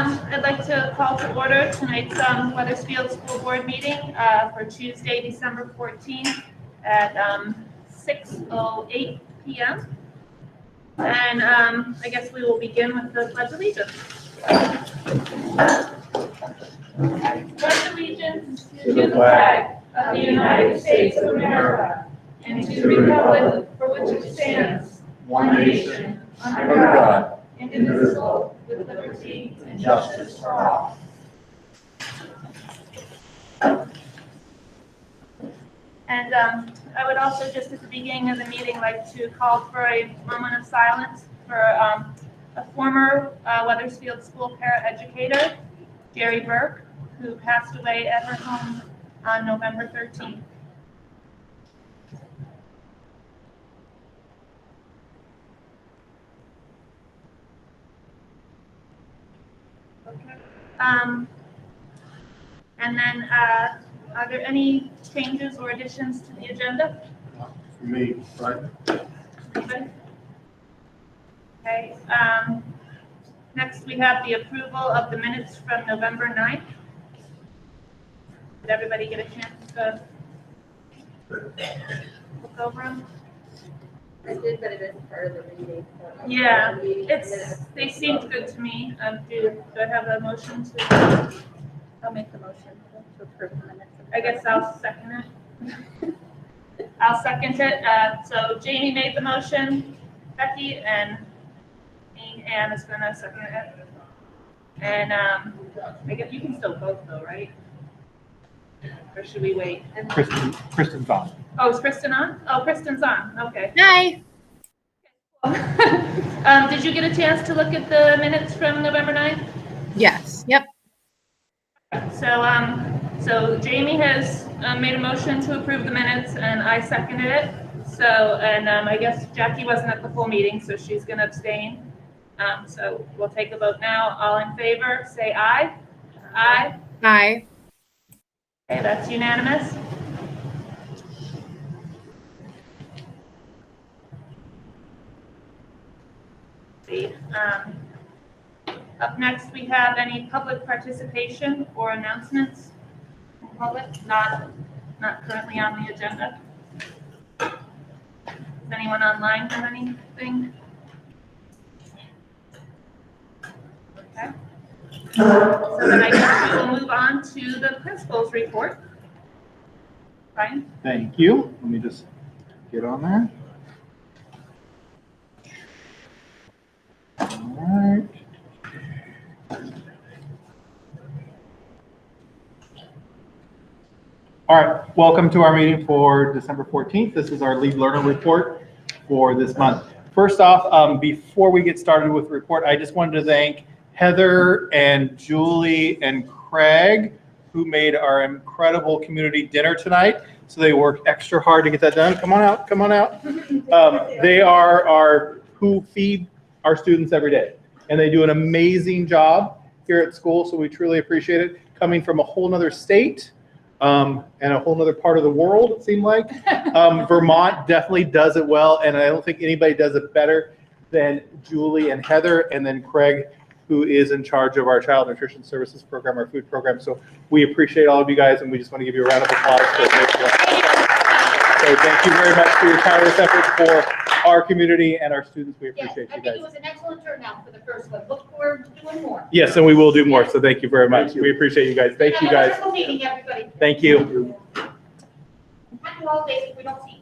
I'd like to call to order tonight's Weathersfield School Board meeting for Tuesday, December 14th at 6:08 p.m. And I guess we will begin with the Pledge of Allegiance. Pledge allegiance to the flag of the United States of America and to the republic for which it stands, one nation, under God, indivisible, with liberty and justice for all. And I would also, just at the beginning of the meeting, like to call for a moment of silence for a former Weathersfield school paraeducator, Jerry Burke, who passed away at her home on November 13th. And then, are there any changes or additions to the agenda? For me, right? Okay. Next, we have the approval of the minutes from November 9th. Did everybody get a chance to look over them? I did, but it isn't part of the meeting. So Yeah, they seemed good to me. Do I have a motion to? I'll make the motion to approve the minutes. I guess I'll second it. I'll second it. So Jamie made the motion, Becky, and me, Ann is gonna second it. And I guess you can still vote though, right? Or should we wait? Kristen's on. Oh, is Kristen on? Oh, Kristen's on. Okay. Hi. Did you get a chance to look at the minutes from November 9th? Yes. Yep. So Jamie has made a motion to approve the minutes, and I seconded it. So, and I guess Jackie wasn't at the full meeting, so she's going to abstain. So we'll take a vote now. All in favor, say aye. Aye. Hi. Okay, that's unanimous. See. Up next, we have any public participation or announcements from public, not currently on the agenda. Does anyone online have anything? Okay. So then I guess we will move on to the principal's report. Brian? Thank you. Let me just get on there. All right. All right, welcome to our meeting for December 14th. This is our lead learner report for this month. First off, before we get started with the report, I just wanted to thank Heather and Julie and Craig, who made our incredible community dinner tonight. So they worked extra hard to get that done. Come on out, come on out. They are who feed our students every day. And they do an amazing job here at school, so we truly appreciate it. Coming from a whole nother state, and a whole nother part of the world, it seemed like. Vermont definitely does it well, and I don't think anybody does it better than Julie and Heather, and then Craig, who is in charge of our Child Nutrition Services program, our food program. So we appreciate all of you guys, and we just want to give you a round of applause. So thank you very much for your tireless efforts for our community and our students. We appreciate you guys. I think it was an excellent turnout for the first one. Look forward to doing more. Yes, and we will do more. So thank you very much. We appreciate you guys. Thank you Have a guys. wonderful meeting, everybody. Thank you. Happy holidays if we don't see.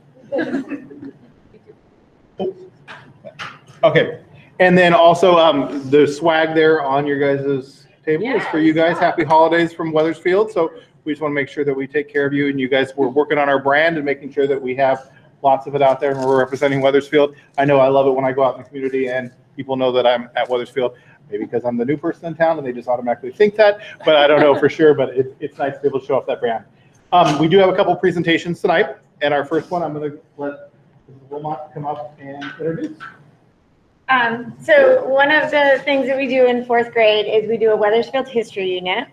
Okay. And then also the swag there on your guys' table is for you guys. Happy holidays from Weathersfield. So we just want to make sure that we take care of you, and you guys, we're working on our brand and making sure that we have lots of it out there, and we're representing Weathersfield. I know I love it when I go out in the community and people know that I'm at Weathersfield, maybe because I'm the new person in town and they just automatically think that, but I don't know for sure, but it's nice to be able to show off that brand. We do have a couple presentations tonight, and our first one, I'm going to let Mrs. Wilmot come up and introduce. So one of the things that we do in fourth grade is we do a Weathersfield history unit.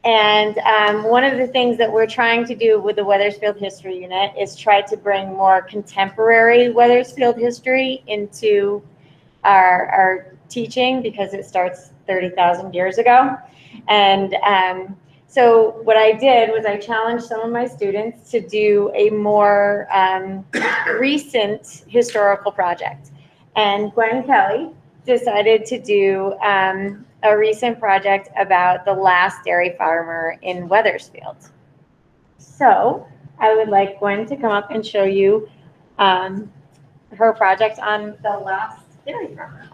And one of the things that we're trying to do with the Weathersfield history unit is try to bring more contemporary Weathersfield history into our teaching, because it starts 30,000 years ago. And so what I did was I challenged some of my students to do a more recent historical project. And Gwen Kelly decided to do a recent project about the last dairy farmer in Weathersfield. So I would like Gwen to come up and show you her project on the last dairy farmer.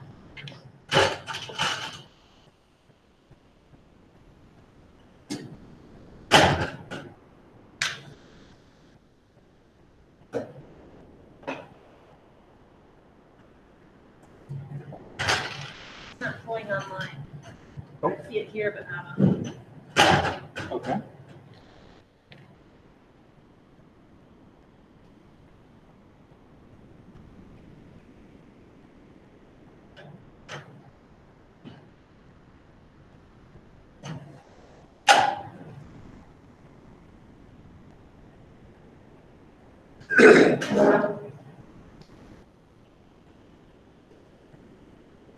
It's not pulling online. Oh. I see it here, but not on. Okay.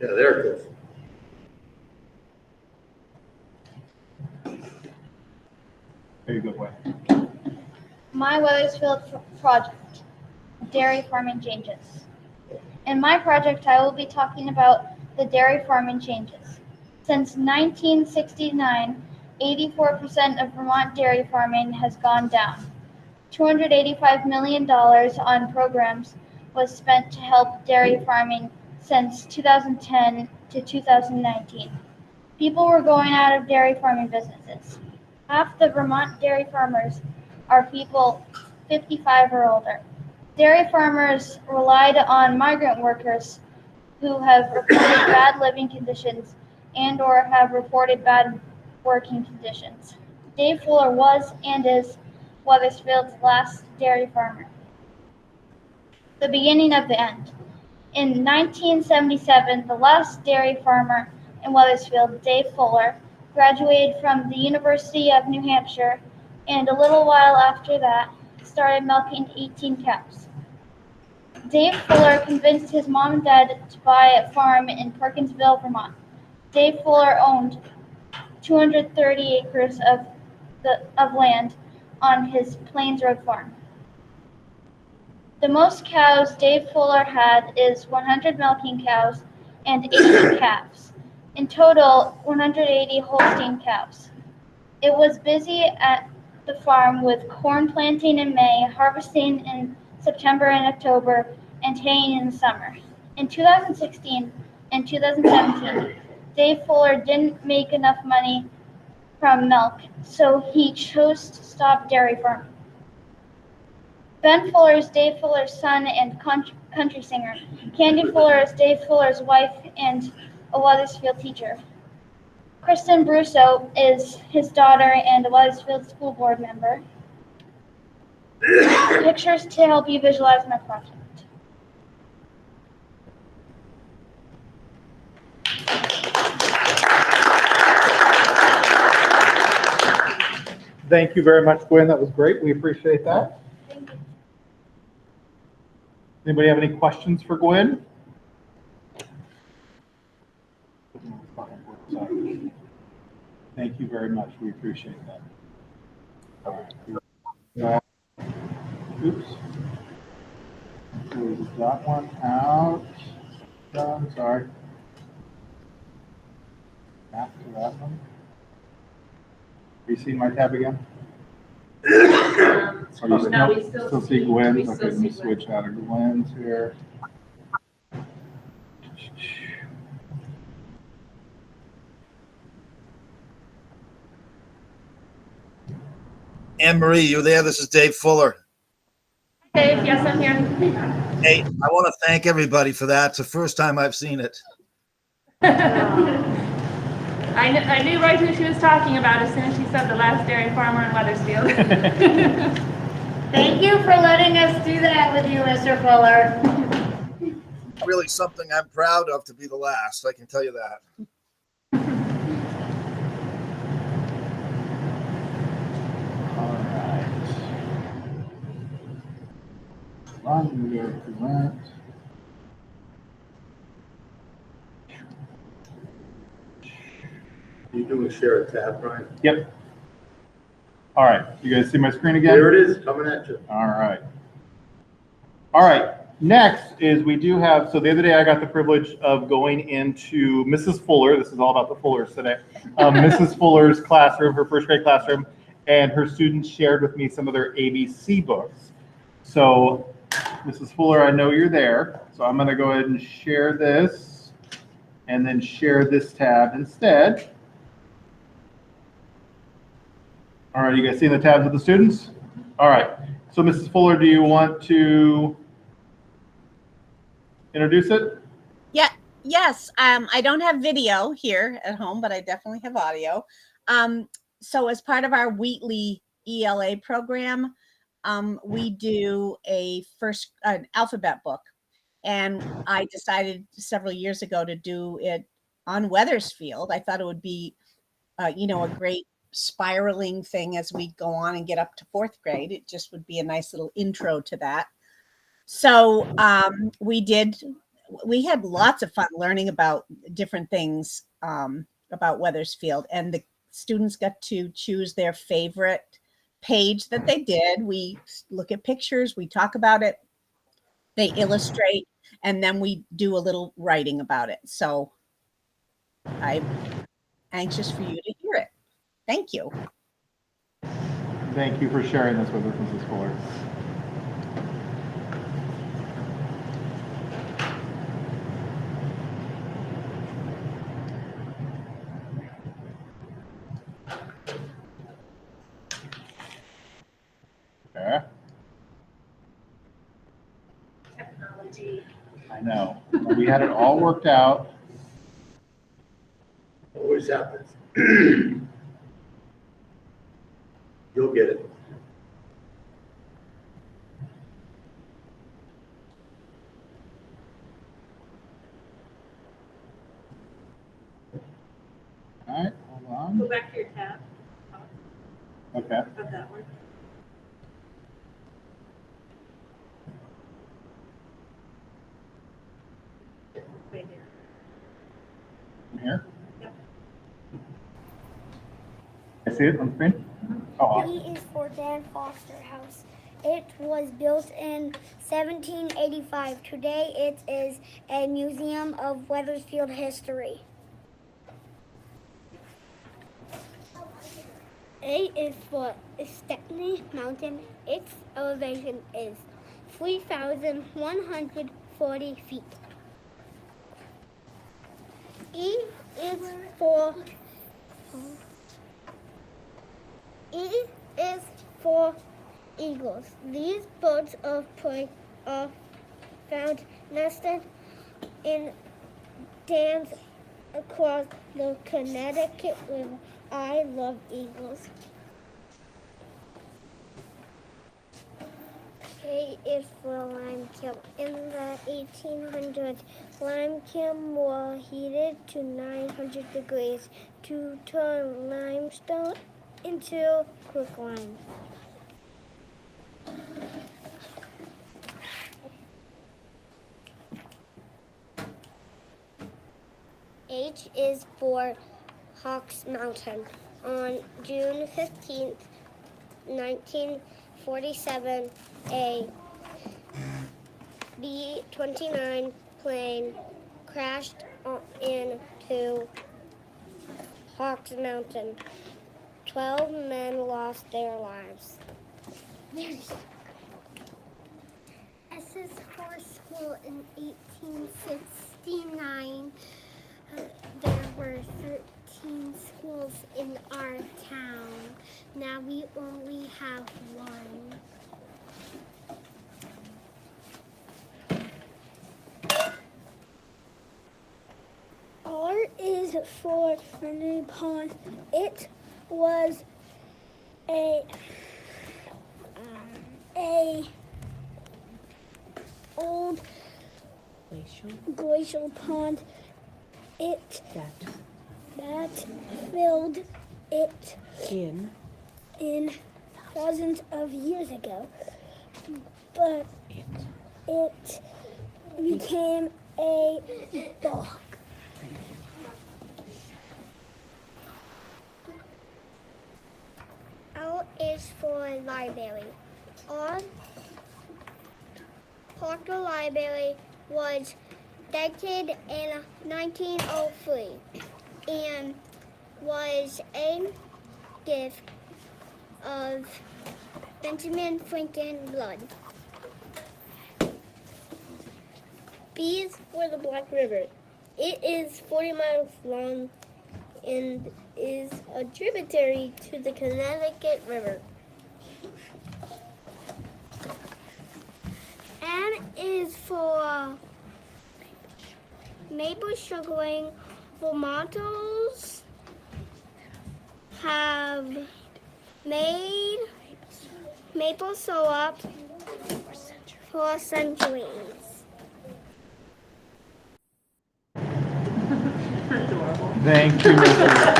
Yeah, there it goes. Very good way. My Weathersfield project, dairy farming changes. In my project, I will be talking about the dairy farming changes. Since 1969, 84% of Vermont dairy farming has gone down. $285 million on programs was spent to help dairy farming since 2010 to 2019. People were going out of dairy farming businesses. Half the Vermont dairy farmers are people 55 or older. Dairy farmers relied on migrant workers who have reported bad living conditions and/or have reported bad working conditions. Dave Fuller was and is Weathersfield's last dairy farmer. The beginning of the end. In 1977, the last dairy farmer in Weathersfield, Dave Fuller, graduated from the University of New Hampshire, and a little while after that, started milking 18 cows. Dave Fuller convinced his mom and dad to buy a farm in Perkinsville, Vermont. Dave Fuller owned 230 acres of land on his Plains Road farm. The most cows Dave Fuller had is 100 milking cows and 80 calves. In total, 180 Holstein cows. It was busy at the farm with corn planting in May, harvesting in September and October, and haying in the summer. In 2016 and 2017, Dave Fuller didn't make enough money from milk, so he chose to stop dairy farming. Ben Fuller is Dave Fuller's son and country singer. Candy Fuller is Dave Fuller's wife and a Weathersfield teacher. Kristen Brusso is his daughter and a Weathersfield school board member. Pictures to help you visualize my project. Thank you very much, Gwen. That was great. We appreciate that. Thank you. Anybody have any questions for Gwen? Thank you very much. We appreciate that. All right. Oops. Close that one out. Done. Sorry. Back to that one. Have you seen my tab again? Or you No, we still see Gwen's? we Okay, still let me see switch out of Gwen's here. Anne Marie, you there? This is Dave Fuller. Dave, yes, I'm here. Hey, I want to thank everybody for that. It's the first time I've seen it. I knew right who she was talking about as soon as she said the last dairy farmer in Weathersfield. Thank you for letting us do that with you, Mr. Fuller. Really something I'm proud of to be the last, I can tell you that. All right. Run, we go present. You doing share a tab, Brian? Yep. All right, you guys see my screen again? There it is, coming at you. All right. All right, next is we do have, so the other day I got the privilege of going into Mrs. Fuller, this is all about the Fullers today, Mrs. Fuller's classroom, her first grade classroom, and her students shared with me some of their ABC books. So Mrs. Fuller, I know you're there, so I'm gonna go ahead and share this and then share this tab instead. All right, you guys seeing the tabs of the students? All right, so Mrs. Fuller, do you want to introduce it? Yes, I don't have video here at home, but I definitely have audio. So as part of our Wheatley ELA program, we do an alphabet book. And I decided several years ago to do it on Weathersfield. I thought it would be, a great spiraling thing as we go on and get up to fourth grade. It just would be a nice little intro to that. So we had lots of fun learning about different things about Weathersfield, and the students got to choose their favorite page that they did. We look at pictures, we talk about it, they illustrate, and then we do a little writing about it. So I'm anxious for you to hear it. Thank you. Thank you for sharing this with us, Mrs. Fuller. Okay. Technology. I know. We had it all worked out. Always happens. You'll get it. All right, hold on. Go back to your tab. Okay. How'd that work? Right here. From here? Yep. I see it on the screen? Oh, awesome. B is for Dan Foster House. It was built in 1785. Today it is a museum of Weathersfield history. A is for Stepney Mountain. Its elevation is 3,140 feet. E is for eagles. These birds of prey are found nested in dams across the Connecticut River. I love eagles. K is for lime kiln. In the 1800s, lime kiln were heated to 900 degrees to turn limestone into quicklime. H is for Hawks Mountain. On June 15th, 1947, a B-29 plane crashed into Hawks Mountain. 12 men lost their lives. S is for school. In 1869, there were 13 schools in our town. Now we only have one. R is for Renee Pond. It was a old glacial pond. That filled it in thousands of years ago, but it became a bog. Weathersfield Library. Our Parker Library was dedicated in 1903 and was a gift of Benjamin Franklin blood. These were the Black River. It is 40 miles long and is a tributary to the Connecticut River. And is for maple sugaring. Vermonters have made maple syrup for centuries. Thank you, Mrs.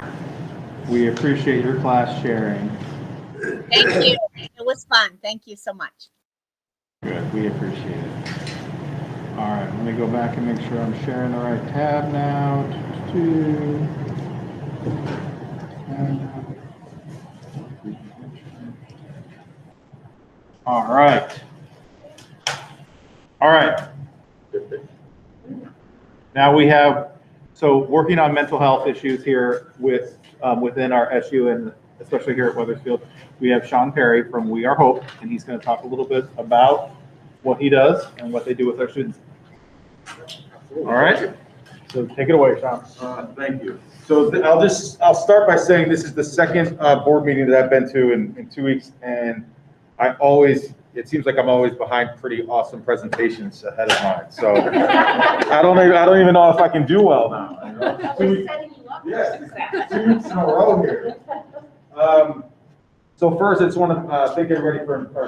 Fuller. We appreciate your class sharing. Thank you. It was fun. Thank you so much. Good, we appreciate it. All right, let me go back and make sure I'm sharing the right tab now. All right. All right. Now we have, so working on mental health issues here with within our SU and especially here at Weathersfield, we have Sean Perry from We Are Hope, and he's going to talk a little bit about what he does and what they do with our students. All right, so take it away, Sean. Thank you. So I'll start by saying this is the second board meeting that I've been to in 2 weeks, and it seems like I'm always behind pretty awesome presentations ahead of mine. So I don't even know if I can do well now. You know? We're setting you up. Yeah, 2 weeks in a row here. So first, I just want to thank everybody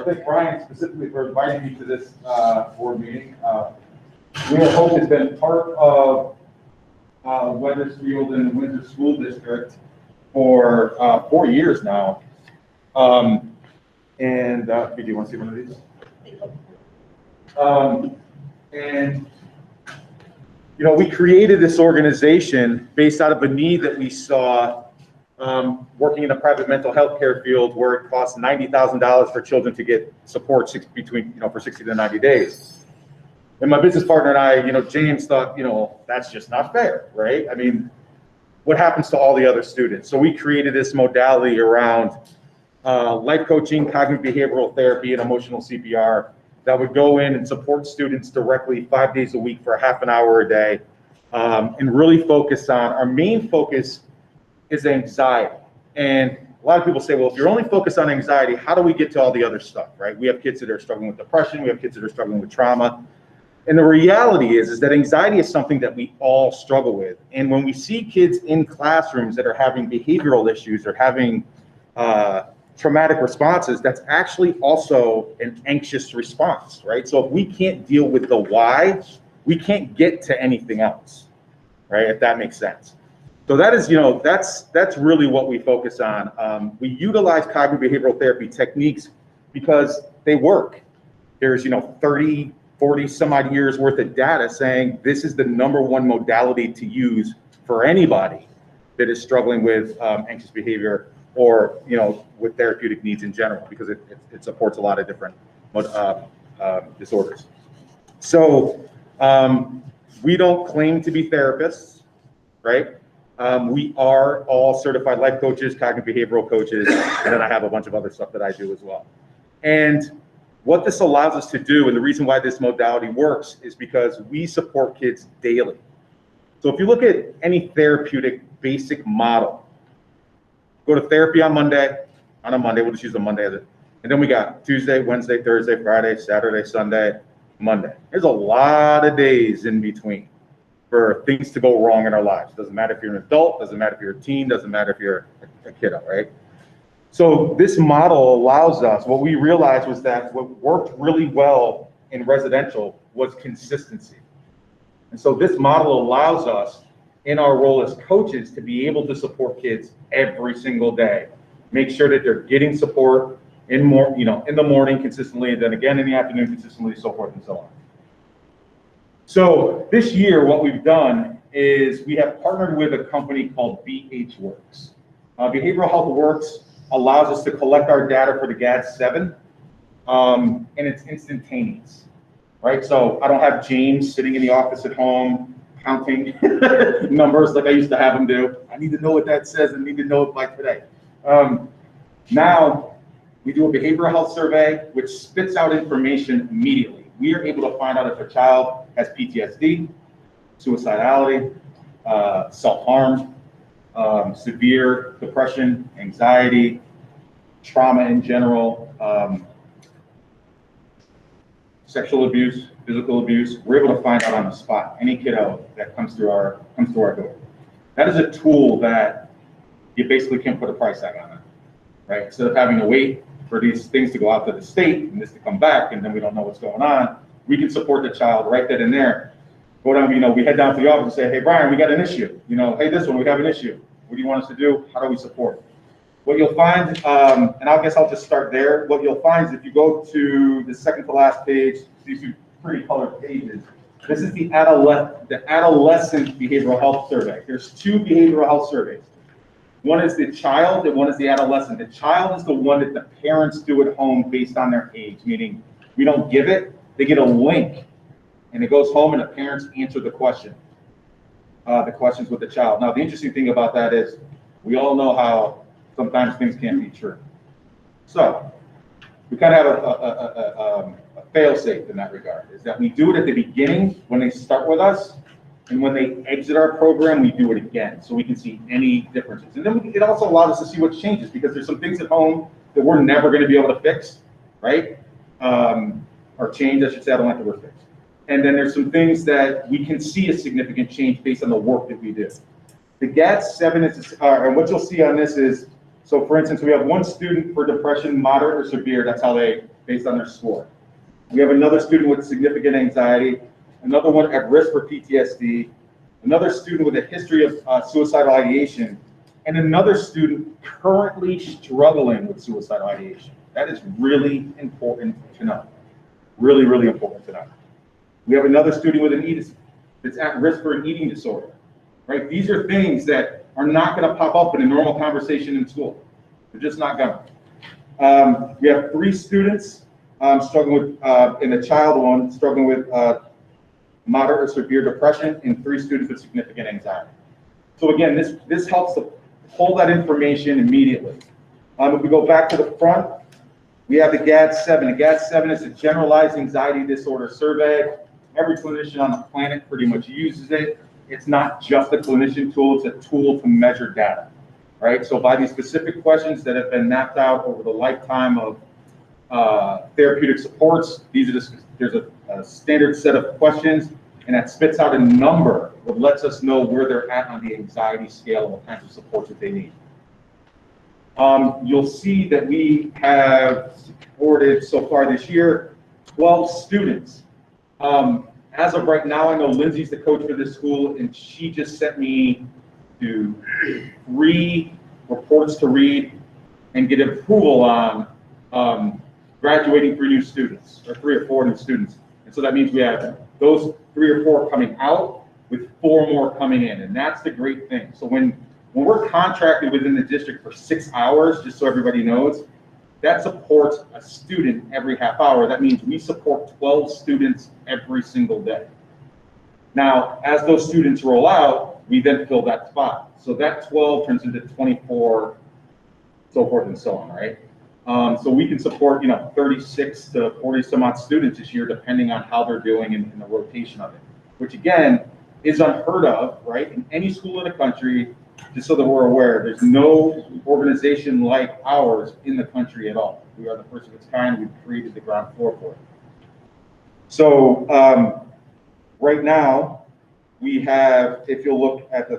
thank Brian specifically for inviting me to this board meeting. We at Hope has been part of Weathersfield and the Windsor School District for 4 years now. Do you want to see one of these? We created this organization based out of a need that we saw working in a private mental health care field where it costs $90,000 for children to get support for 60 to 90 days. And my business partner and I, James thought, that's just not fair, right? I mean, what happens to all the other students? So we created this modality around life coaching, cognitive behavioral therapy, and emotional CPR that would go in and support students directly 5 days a week for a half an hour a day, and really focus on, our main focus is anxiety. And a lot of people say, well, if you're only focused on anxiety, how do we get to all the other stuff, right? We have kids that are struggling with depression, we have kids that are struggling with trauma. And the reality is that anxiety is something that we all struggle with. And when we see kids in classrooms that are having behavioral issues or having traumatic responses, that's actually also an anxious response, right? So if we can't deal with the why, we can't get to anything else, right? If that makes sense. So that is, that's really what we focus on. We utilize cognitive behavioral therapy techniques because they work. There's, 30, 40 some odd years worth of data saying this is the #1 modality to use for anybody that is struggling with anxious behavior or, with therapeutic needs in general, because it supports a lot of different disorders. So we don't claim to be therapists, right? We are all certified life coaches, cognitive behavioral coaches, and then I have a bunch of other stuff that I do as well. And what this allows us to do, and the reason why this modality works, is because we support kids daily. So if you look at any therapeutic basic model, go to therapy on a Monday, we'll just use a Monday as it, and then we got Tuesday, Wednesday, Thursday, Friday, Saturday, Sunday, Monday. There's a lot of days in between for things to go wrong in our lives. Doesn't matter if you're an adult, doesn't matter if you're a teen, doesn't matter if you're a kiddo, right? So this model allows us, what we realized was that what worked really well in residential was consistency. And so this model allows us in our role as coaches to be able to support kids every single day. Make sure that they're getting support in the morning consistently, and then again in the afternoon consistently, so forth and so on. So this year, what we've done is we have partnered with a company called BH Works. Behavioral Health Works allows us to collect our data for the GAD-7, and it's instantaneous, right? So I don't have James sitting in the office at home counting numbers like I used to have him do. I need to know what that says. I need to know it by today. Now we do a behavioral health survey, which spits out information immediately. We are able to find out if a child has PTSD, suicidality, self-harm, severe depression, anxiety, trauma in general, sexual abuse, physical abuse. We're able to find out on the spot any kiddo that comes through our door. That is a tool that you basically can't put a price tag on it, right? Instead of having to wait for these things to go out to the state and this to come back, and then we don't know what's going on, we can support the child right then and there. Go down, we head down to the office and say, hey, Brian, we got an issue. Hey, this one, we have an issue. What do you want us to do? How do we support? What you'll find, and I guess I'll just start there. What you'll find is if you go to the second to last page, these two pretty colored pages, this is the adolescent behavioral health survey. There's two behavioral health surveys. One is the child and one is the adolescent. The child is the one that the parents do at home based on their age, meaning we don't give it, they get a link and it goes home and the parents answer the questions with the child. Now, the interesting thing about that is we all know how sometimes things can't be true. So we kind of have a fail-safe in that regard, is that we do it at the beginning when they start with us, and when they exit our program, we do it again, so we can see any differences. And then it also allows us to see what changes, because there's some things at home that we're never going to be able to fix, right? Or change, I should say. I don't like the word fix. And then there's some things that we can see a significant change based on the work that we do. The GAD-7 is, and what you'll see on this is, so for instance, we have one student for depression, moderate or severe. That's how based on their score. We have another student with significant anxiety, another one at risk for PTSD, another student with a history of suicidal ideation, and another student currently struggling with suicidal ideation. That is really important to know. Really, really important to know. We have another student with that's at risk for an eating disorder, right? These are things that are not going to pop up in a normal conversation in school. They're just not going to. We have 3 students struggling with, and a child one struggling with moderate or severe depression, and 3 students with significant anxiety. So again, this helps to pull that information immediately. If we go back to the front, we have the GAD-7. The GAD-7 is a generalized anxiety disorder survey. Every clinician on the planet pretty much uses it. It's not just a clinician tool, it's a tool to measure data, right? So by these specific questions that have been mapped out over the lifetime of therapeutic supports, there's a standard set of questions, and that spits out a number that lets us know where they're at on the anxiety scale and what kinds of supports that they need. You'll see that we have supported so far this year 12 students. As of right now, I know Lindsay's the coach for this school, and she just sent me to 3 reports to read and get approval on graduating 3 new students, or 3 or 4 new students. And so that means we have those 3 or 4 coming out with 4 more coming in, and that's the great thing. So when we're contracted within the district for 6 hours, just so everybody knows, that supports a student every half hour. That means we support 12 students every single day. Now, as those students roll out, we then fill that spot. So that 12 turns into 24, so forth and so on, right? So we can support, 36 to 40 some odd students this year, depending on how they're doing in the rotation of it, which again is unheard of, right? In any school in the country, just so that we're aware, there's no organization like ours in the country at all. We are the first of its kind. We've created the ground floor for it. So right now, we have, if you'll look at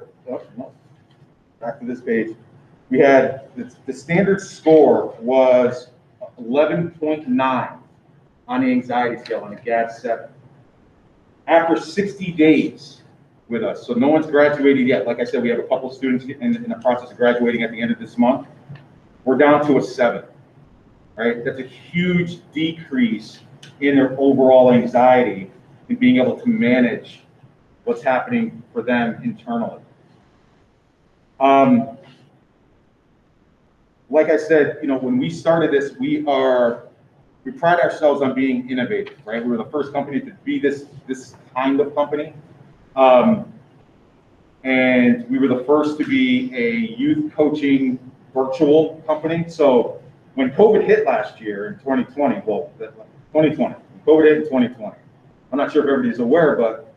back to this page, we had the standard score was 11.9 on the anxiety scale on the GAD-7. After 60 days with us, so no one's graduated yet. Like I said, we have a couple students in the process of graduating at the end of this month. We're down to a 7, right? That's a huge decrease in their overall anxiety and being able to manage what's happening for them internally. Like I said, when we started this, we pride ourselves on being innovative, right? We were the first company to be this kind of company. And we were the first to be a youth coaching virtual company. So when COVID hit last year in 2020, when COVID hit in 2020, I'm not sure if everybody's aware, but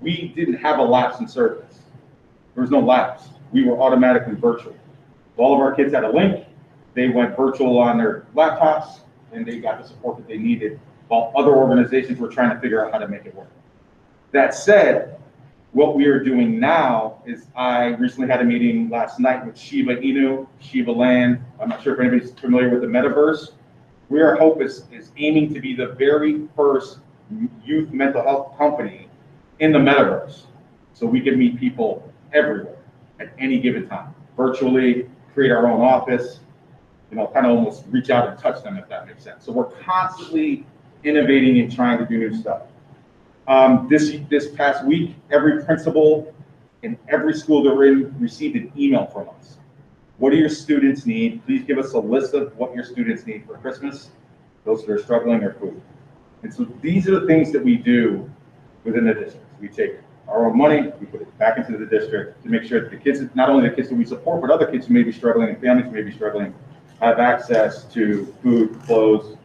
we didn't have a lapse in service. There was no lapse. We were automatically virtual. All of our kids had a link. They went virtual on their laptops, and they got the support that they needed, while other organizations were trying to figure out how to make it work. That said, what we are doing now is I recently had a meeting last night with Shiba Inu, Shiba Land. I'm not sure if anybody's familiar with the metaverse. Our hope is aiming to be the very first youth mental health company in the metaverse. So we can meet people everywhere at any given time, virtually, create our own office, kind of almost reach out and touch them, if that makes sense. So we're constantly innovating and trying to do new stuff. This past week, every principal in every school that we're in received an email from us. What do your students need? Please give us a list of what your students need for Christmas, those that are struggling, or food. And so these are the things that we do within the district. We take our own money, we put it back into the district to make sure that the kids, not only the kids that we support, but other kids who may be struggling and families who may be struggling, have access to food, clothes,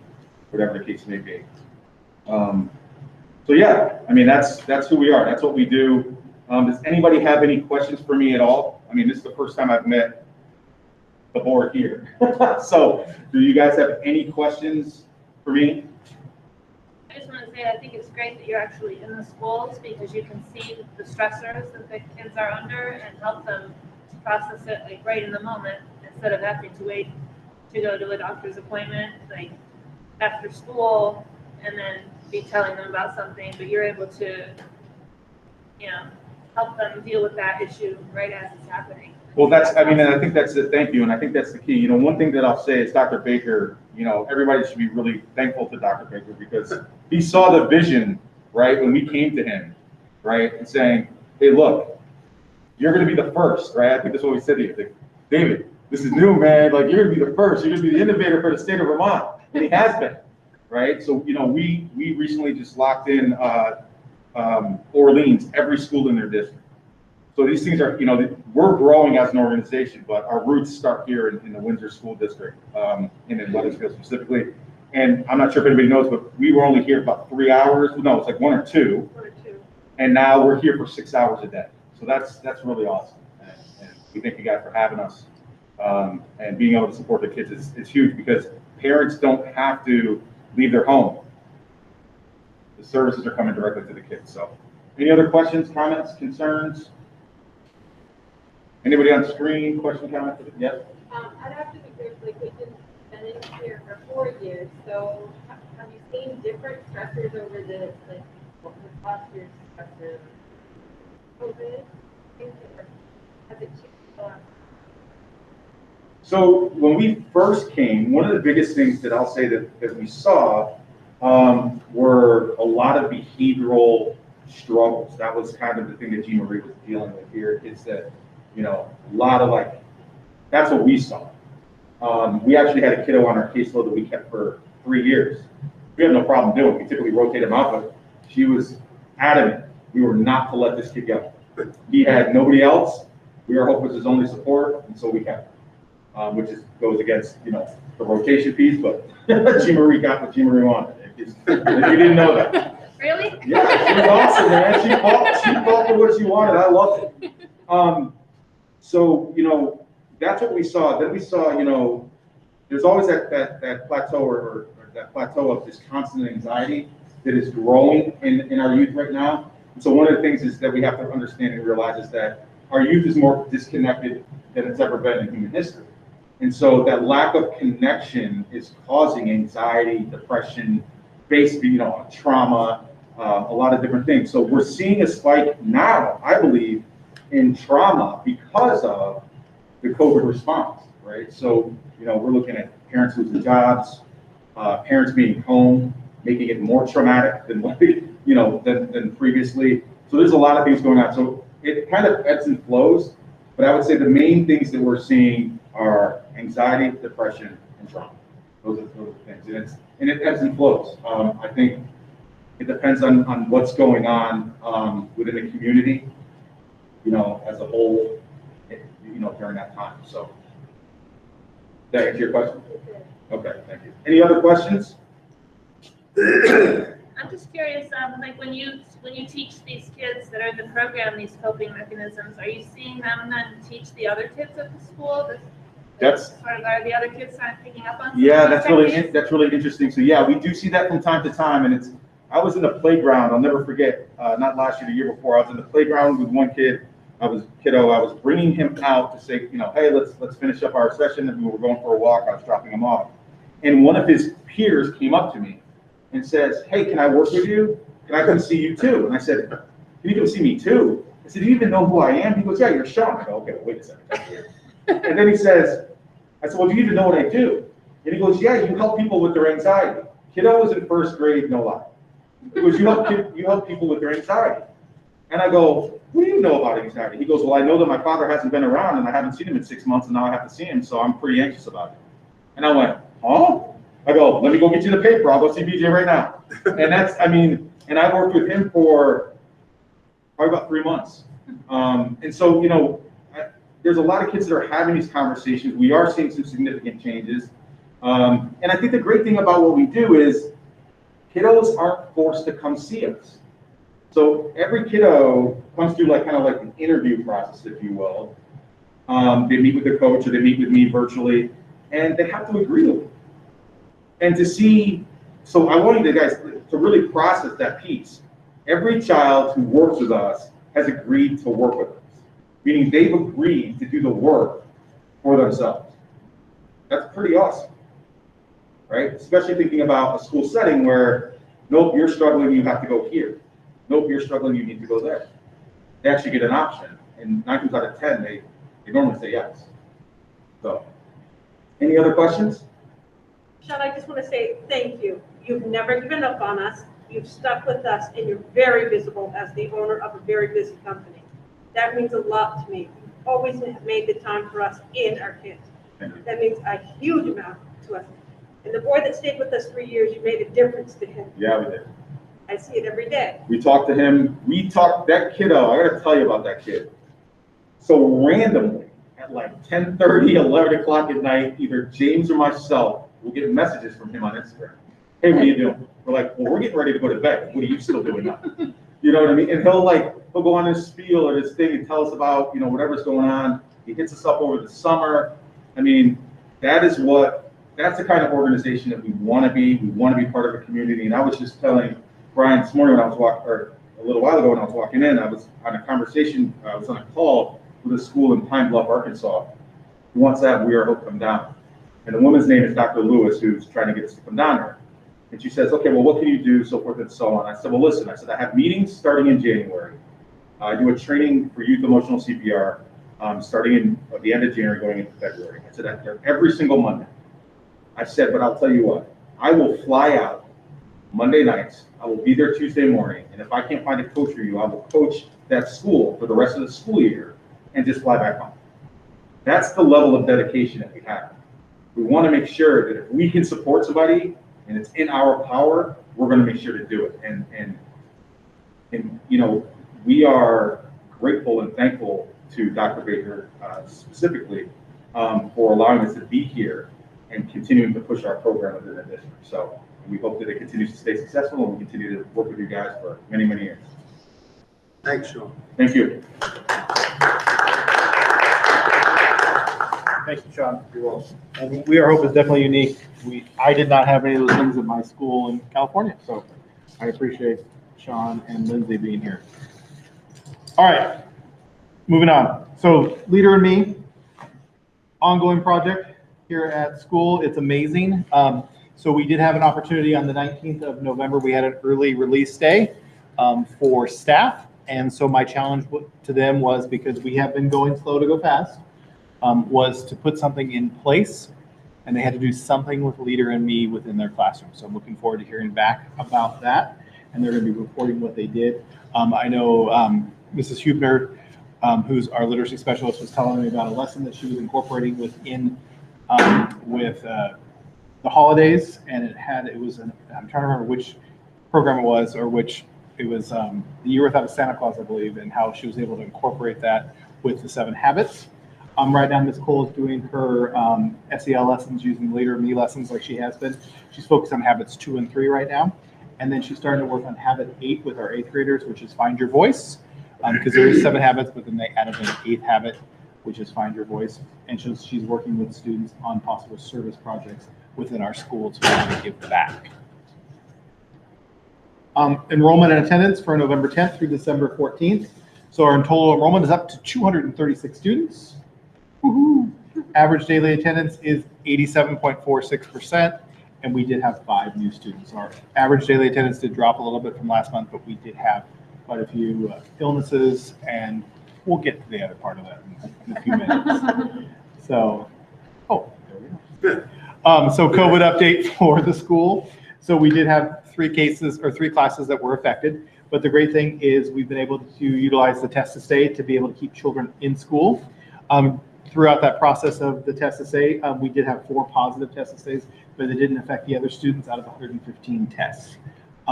whatever the case may be. So yeah, that's who we are. That's what we do. Does anybody have any questions for me at all? This is the first time I've met the board here. So do you guys have any questions for me? I just want to say, I think it's great that you're actually in the schools because you can see the stressors that the kids are under and help them process it like right in the moment instead of having to wait to go to a doctor's appointment like after school and then be telling them about something, but you're able to, help them deal with that issue right as it's happening. Well, and I think that's it. Thank you. And I think that's the key. One thing that I'll say is Dr. Baker, everybody should be really thankful to Dr. Baker because he saw the vision, right, when we came to him, right, and saying, hey, look, you're going to be the first, right? I think that's what we said to you. Like, David, this is new, man. Like, you're going to be the first. You're going to be the innovator for the state of Vermont. And he has been, right? So, we recently just locked in Orleans, every school in their district. So these things are, we're growing as an organization, but our roots start here in the Windsor School District, and in Weathersfield specifically. And I'm not sure if anybody knows, but we were only here about 3 hours. No, it's like 1 or 2. 1 or 2. And now we're here for 6 hours a day. So that's really awesome. And we thank you guys for having us. And being able to support the kids is huge because parents don't have to leave their home. The services are coming directly to the kids. So any other questions, comments, concerns? Anybody on screen, question, comment? Yes? I'd have to be clear, like, we've been in here for 4 years, so have you seen different stressors over the last year's stressors? COVID? Has it changed? So when we first came, one of the biggest things that I'll say that we saw were a lot of behavioral struggles. That was kind of the thing that Jean Marie was dealing with here, is that a lot of that's what we saw. We actually had a kiddo on our caseload that we kept for 3 years. We had no problem doing it. We typically rotate him out, but she was adamant we were not to let this kid go. He had nobody else. Our hope was his only support, and so we kept him, which goes against, the rotation piece, but Jean Marie got what Jean Marie wanted. If you didn't know that. Really? Yeah, she was awesome, man. She fought for what she wanted. I loved it. So, that's what we saw. Then we saw, there's always that plateau or that plateau of this constant anxiety that is growing in our youth right now. And so one of the things is that we have to understand and realize is that our youth is more disconnected than it's ever been in human history. And so that lack of connection is causing anxiety, depression, based, on trauma, a lot of different things. So we're seeing a spike now, I believe, in trauma because of the COVID response, right? So, we're looking at parents losing jobs, parents being home, making it more traumatic than than previously. So there's a lot of things going on. So it kind of ebbs and flows, but I would say the main things that we're seeing are anxiety, depression, and trauma. Those are the things. And it ebbs and flows. I think it depends on what's going on within the community, as a whole, during that time. So, did that answer your question? Okay, thank you. Any other questions? I'm just curious, like when you teach these kids that are in the program these coping mechanisms, are you seeing them then teach the other kids at the school? Are the other kids kind of picking up on? Yeah, that's really interesting. So yeah, we do see that from time to time, and I was in the playground. I'll never forget. Not last year, the year before. I was in the playground with one kid. I was bringing him out to say, hey, let's finish up our session. And we were going for a walk. I was dropping him off, and one of his peers came up to me and says, hey, can I work with you? Can I come see you too? And I said, can you come see me too? I said, do you even know who I am? He goes, yeah, you're Sean. I go, okay, wait a second. And then he says, I said, well, do you even know what I do? And he goes, yeah, you help people with their anxiety. Kiddo was in first grade, no lie. He goes, you help people with their anxiety. And I go, what do you know about anxiety? He goes, well, I know that my father hasn't been around and I haven't seen him in 6 months and now I have to see him, so I'm pretty anxious about it. And I went, huh? I go, let me go get you the paper. I'll go see BJ right now. And and I worked with him for probably about 3 months. And so, there's a lot of kids that are having these conversations. We are seeing some significant changes. And I think the great thing about what we do is kiddos aren't forced to come see us. So every kiddo comes through kind of an interview process, if you will. They meet with the coach or they meet with me virtually, and they have to agree with it. And to see, so I want you guys to really process that piece. Every child who works with us has agreed to work with us, meaning they've agreed to do the work for themselves. That's pretty awesome, right? Especially thinking about a school setting where, nope, you're struggling, you have to go here. Nope, you're struggling, you need to go there. They actually get an option, and 9 times out of 10, they normally say yes. So, any other questions? Sean, I just want to say thank you. You've never given up on us. You've stuck with us, and you're very visible as the owner of a very busy company. That means a lot to me. You've always made the time for us and our kids. That means a huge amount to us. And the boy that stayed with us 3 years, you made a difference to him. Yeah, we did. I see it every day. We talked to him. That kiddo, I gotta tell you about that kid. So randomly, at 10:30, 11 o'clock at night, either James or myself will get messages from him on Instagram. Hey, what are you doing? We're like, well, we're getting ready to go to bed. What are you still doing now? You know what I mean? And he'll go on his spiel or his thing and tell us about, whatever's going on. He hits us up over the summer. That's the kind of organization that we want to be. We want to be part of a community. And I was just telling Brian this morning when I was a little while ago when I was walking in, I was on a call with a school in Pine Bluff, Arkansas, who wants to have We Are Hope come down. And the woman's name is Dr. Lewis, who's trying to get us to come down there. And she says, okay, well, what can you do, so forth and so on. I said, well, listen, I have meetings starting in January. I do a training for youth emotional CPR starting at the end of January, going into February. I said, I'm there every single Monday. I said, but I'll tell you what, I will fly out Monday nights. I will be there Tuesday morning. And if I can't find a coach for you, I will coach that school for the rest of the school year and just fly back home. That's the level of dedication that we have. We want to make sure that if we can support somebody and it's in our power, we're going to make sure to do it. And we are grateful and thankful to Dr. Baker specifically for allowing us to be here and continuing to push our program within the district. So we hope that it continues to stay successful and we continue to work with you guys for many, many years. Thanks, Sean. Thank you. Thank you, Sean. You're welcome. We Are Hope is definitely unique. I did not have any of those things at my school in California, so I appreciate Sean and Lindsay being here. All right, moving on. So Leader in Me, ongoing project here at school. It's amazing. So we did have an opportunity on the 19th of November. We had an early release day for staff. And so my challenge to them was, because we have been going slow to go fast, was to put something in place, and they had to do something with Leader in Me within their classroom. So I'm looking forward to hearing back about that. and they're going to be reporting what they did. I know Mrs. Hubner, who's our literacy specialist, was telling me about a lesson that she was incorporating within with the holidays, and it was I'm trying to remember which program it was, or which it was the Year Without a Santa Claus, I believe, and how she was able to incorporate that with the 7 habits. Right now, Ms. Cole is doing her SEL lessons using Later Me lessons like she has been. She's focused on habits 2 and 3 right now. And then she's starting to work on habit 8 with our 8th graders, which is Find Your Voice. Because there is 7 habits, but then they added an 8th habit, which is Find Your Voice. And she's working with students on possible service projects within our school to be able to give back. Enrollment and attendance for November 10th through December 14th. So our total enrollment is up to 236 students. Woohoo! Average daily attendance is 87.46%, and we did have 5 new students. Our average daily attendance did drop a little bit from last month, but we did have quite a few illnesses, and we'll get to the other part of that in a few minutes. So, there we go. So COVID update for the school. So we did have 3 classes that were affected, but the great thing is we've been able to utilize the test to stay to be able to keep children in school. Throughout that process of the test to stay, we did have 4 positive test to stays, but it didn't affect the other students out of 115 tests.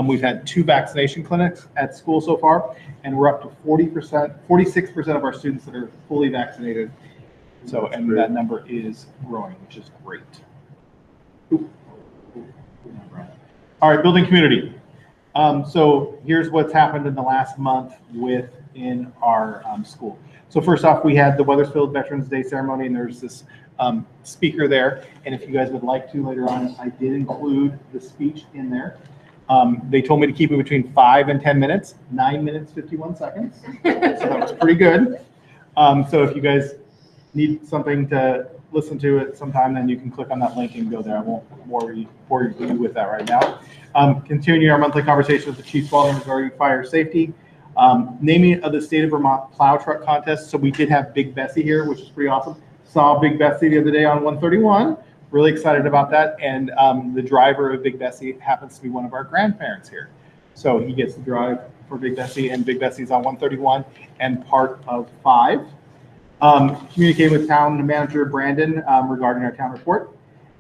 We've had 2 vaccination clinics at school so far, and we're up to 46% of our students that are fully vaccinated. So, and that number is growing, which is great. All right, building community. So here's what's happened in the last month within our school. So first off, we had the Weathersfield Veterans Day ceremony, and there's this speaker there. And if you guys would like to later on, I did include the speech in there. They told me to keep it between 5 and 10 minutes, 9 minutes, 51 seconds. So that was pretty good. So if you guys need something to listen to it sometime, then you can click on that link and go there. I won't bore you with that right now. Continuing our monthly conversation with the Chief Spalding regarding fire safety. Naming of the State of Vermont Plow Truck Contest. So we did have Big Bessie here, which is pretty awesome. Saw Big Bessie the other day on 131. Really excited about that. And the driver of Big Bessie happens to be one of our grandparents here. So he gets to drive for Big Bessie, and Big Bessie's on 131 and part of 5. Communicating with town manager Brandon regarding our town report.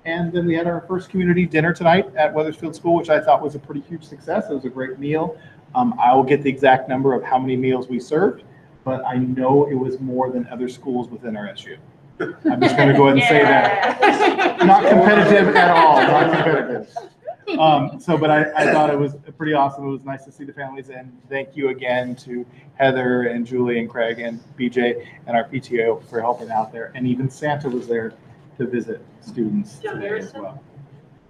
And then we had our first community dinner tonight at Weathersfield School, which I thought was a pretty huge success. It was a great meal. I will get the exact number of how many meals we served, but I know it was more than other schools within our SU. I'm just going to go ahead and say that. Not competitive at all, not competitive. But I thought it was pretty awesome. It was nice to see the families, and thank you again to Heather and Julie and Craig and BJ and our PTO for helping out there. And even Santa was there to visit students today as well.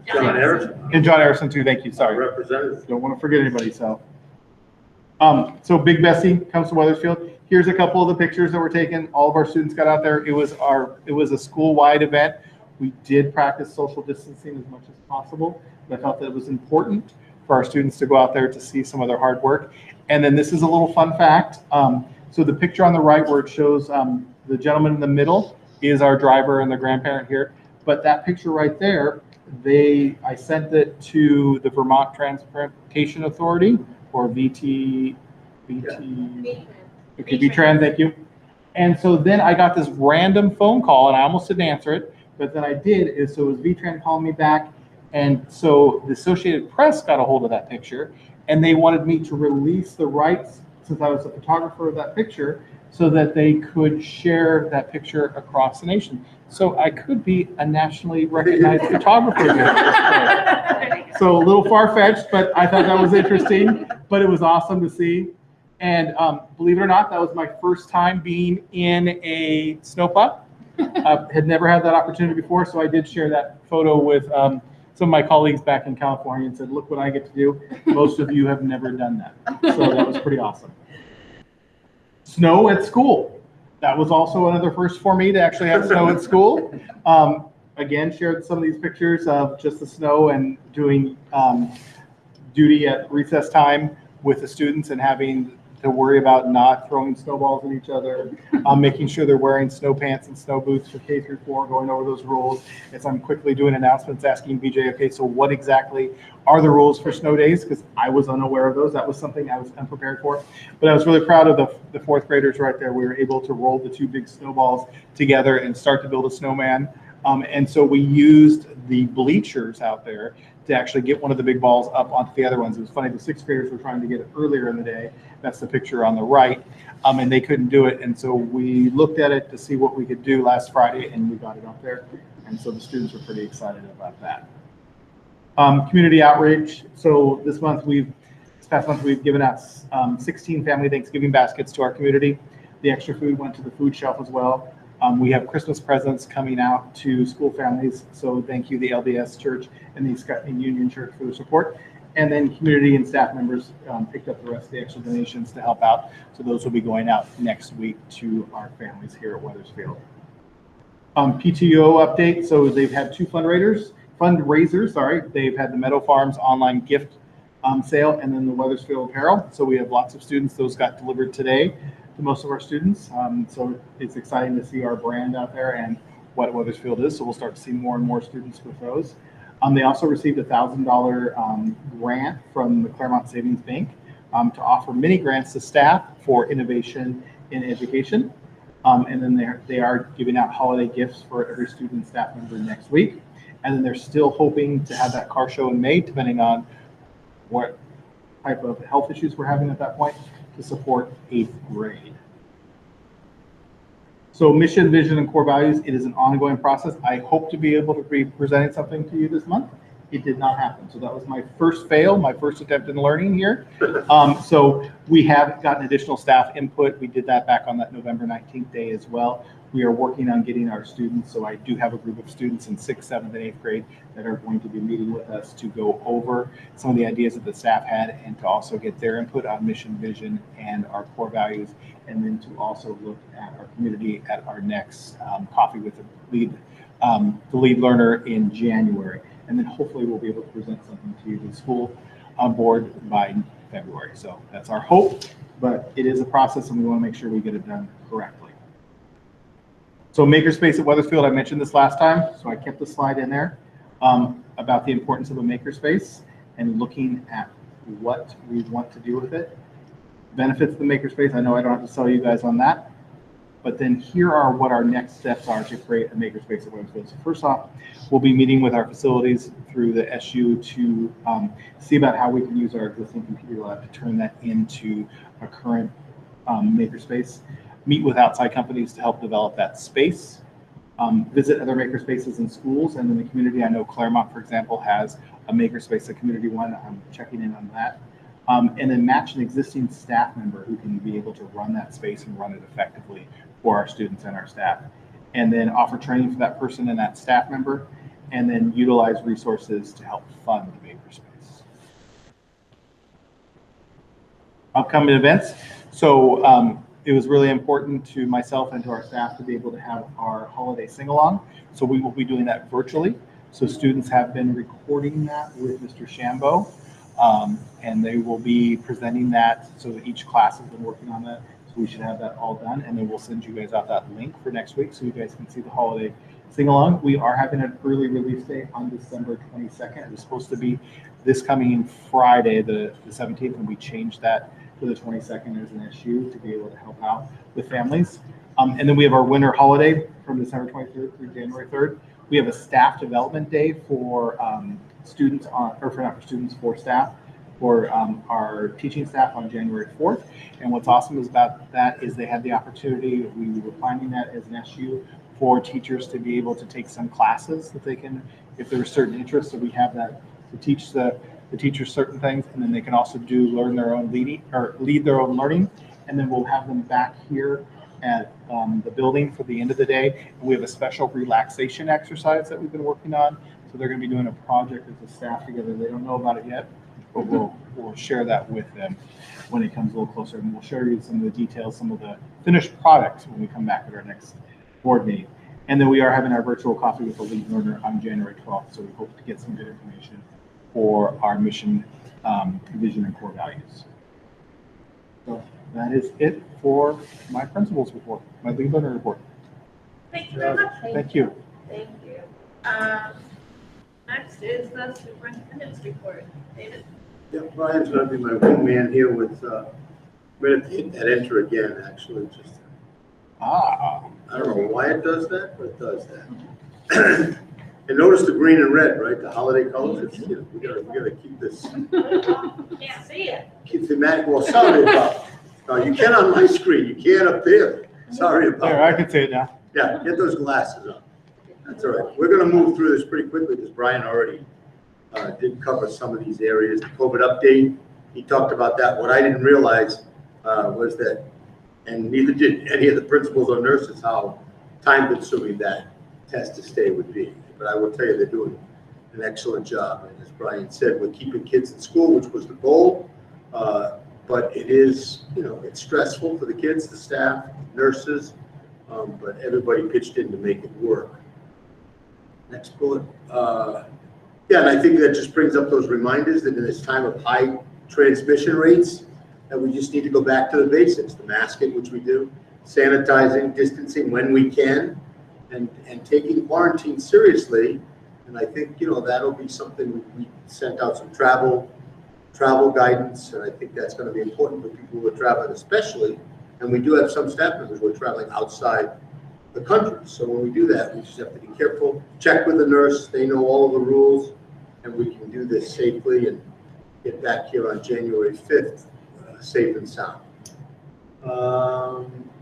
John Harrison. And John Harrison too, thank you, sorry. Representative. Don't want to forget anybody, so. So Big Bessie comes to Weathersfield. Here's a couple of the pictures that were taken. All of our students got out there. It was a school-wide event. We did practice social distancing as much as possible. But I felt that it was important for our students to go out there to see some of their hard work. And then this is a little fun fact. So the picture on the right where it shows the gentleman in the middle is our driver and the grandparent here. But that picture right there, I sent it to the Vermont Transportation Authority, or VTran, thank you. And so then I got this random phone call, and I almost didn't answer it, but then I did. So it was VTran calling me back, and so the Associated Press got a hold of that picture, and they wanted me to release the rights, since I was the photographer of that picture, so that they could share that picture across the nation. So I could be a nationally recognized photographer again. So a little far-fetched, but I thought that was interesting, but it was awesome to see. And believe it or not, that was my first time being in a snowplow. Had never had that opportunity before, so I did share that photo with some of my colleagues back in California and said, look what I get to do. Most of you have never done that. So that was pretty awesome. Snow at school. That was also another first for me to actually have snow at school. Again, shared some of these pictures of just the snow and doing duty at recess time with the students and having to worry about not throwing snowballs at each other, making sure they're wearing snow pants and snow boots for K through 4, going over those rules. As I'm quickly doing announcements, asking BJ, okay, so what exactly are the rules for snow days? Because I was unaware of those. That was something I was unprepared for. But I was really proud of the fourth graders right there. We were able to roll the 2 big snowballs together and start to build a snowman. And so we used the bleachers out there to actually get one of the big balls up onto the other ones. It was funny, the 6th graders were trying to get it earlier in the day. That's the picture on the right. And they couldn't do it. And so we looked at it to see what we could do last Friday, and we got it up there. And so the students were pretty excited about that. Community outreach. So this past month, we've given out 16 family Thanksgiving baskets to our community. The extra food went to the food shelf as well. We have Christmas presents coming out to school families. So thank you, the LDS Church and the Scotland Union Church, for the support. And then community and staff members picked up the rest of the extra donations to help out. So those will be going out next week to our families here at Weathersfield. PTO update. So they've had 2 fundraisers. They've had the Meadow Farms online gift sale and then the Weathersfield apparel. So we have lots of students. Those got delivered today to most of our students. So it's exciting to see our brand out there and what Weathersfield is. So we'll start to see more and more students with those. They also received a $1,000 grant from the Claremont Savings Bank to offer mini grants to staff for innovation in education. And then they are giving out holiday gifts for every student and staff member next week. And then they're still hoping to have that car show in May, depending on what type of health issues we're having at that point, to support 8th grade. So mission, vision, and core values, it is an ongoing process. I hope to be able to be presenting something to you this month. It did not happen. So that was my first fail, my first attempt in learning here. So we have gotten additional staff input. We did that back on that November 19th day as well. We are working on getting our students. So I do have a group of students in 6th, 7th, and 8th grade that are going to be meeting with us to go over some of the ideas that the staff had and to also get their input on mission, vision, and our core values. And then to also look at our community at our next coffee with the lead learner in January. And then hopefully we'll be able to present something to you, the school board, by February. So that's our hope, but it is a process and we want to make sure we get it done correctly. So Makerspace at Weathersfield, I mentioned this last time, so I kept the slide in there about the importance of a makerspace and looking at what we want to do with it. Benefits of the makerspace, I know I don't have to sell you guys on that, but then here are what our next steps are to create a makerspace at Weathersfield. So first off, we'll be meeting with our facilities through the SU to see about how we can use our existing computer lab to turn that into a current makerspace, meet with outside companies to help develop that space, visit other makerspaces in schools and in the community. I know Claremont, for example, has a makerspace, a community one. I'm checking in on that. And then match an existing staff member who can be able to run that space and run it effectively for our students and our staff. And then offer training for that person and that staff member, and then utilize resources to help fund the makerspace. Upcoming events. So it was really important to myself and to our staff to be able to have our holiday sing-along. So we will be doing that virtually. So students have been recording that with Mr. Shambo. And they will be presenting that, so that each class has been working on that. So we should have that all done, and then we'll send you guys out that link for next week so you guys can see the holiday sing-along. We are having an early release date on December 22nd. It was supposed to be this coming Friday, the 17th, and we changed that to the 22nd as an SU to be able to help out with families. And then we have our winter holiday from December 23rd through January 3rd. We have a staff development day for students for staff, for our teaching staff on January 4th. And what's awesome is about that is they had the opportunity, we were finding that as an SU, for teachers to be able to take some classes that they can, if there are certain interests. So we have that to teach the teachers certain things, and then they can also lead their own learning. And then we'll have them back here at the building for the end of the day. And we have a special relaxation exercise that we've been working on. So they're going to be doing a project as a staff together. They don't know about it yet, but we'll share that with them when it comes a little closer. And we'll share you some of the details, some of the finished products when we come back at our next board meeting. And then we are having our virtual coffee with the lead learner on January 12th. So we hope to get some good information for our mission, vision, and core values. So that is it for my principal's report, my lead learner report. Thank you very much. Thank you. Thank you. Next is the superintendent's report. David? Yeah, Brian's gonna be my wingman here with, I'm gonna hit that enter again, actually, just, I don't know why it does that, but it does that. And notice the green and red, right, the holiday colors, it's, you know, we gotta keep this, Can't see it. keep thematic, well, sorry about, no, you can on my screen, you can't up there, sorry about There, I that. can see it now. Yeah, get those glasses on. That's all right. We're gonna move through this pretty quickly because Brian already did cover some of these areas. The COVID update, he talked about that. What I didn't realize was that, and neither did any of the principals or nurses, how time consuming that test to stay would be. But I will tell you, they're doing an excellent job. And as Brian said, we're keeping kids in school, which was the goal. But it is, you know, it's stressful for the kids, the staff, nurses, but everybody pitched in to make it work. Next bullet. Yeah, and I think that just brings up those reminders that in this time of high transmission rates, that we just need to go back to the basics, the masking, which we do, sanitizing, distancing when we can, and taking quarantine seriously. And I think, you know, that'll be something we sent out some travel guidance, and I think that's going to be important for people who are traveling especially. And we do have some staff members who are traveling outside the country. So when we do that, we just have to be careful, check with the nurse, they know all of the rules, and we can do this safely and get back here on January 5th, safe and sound.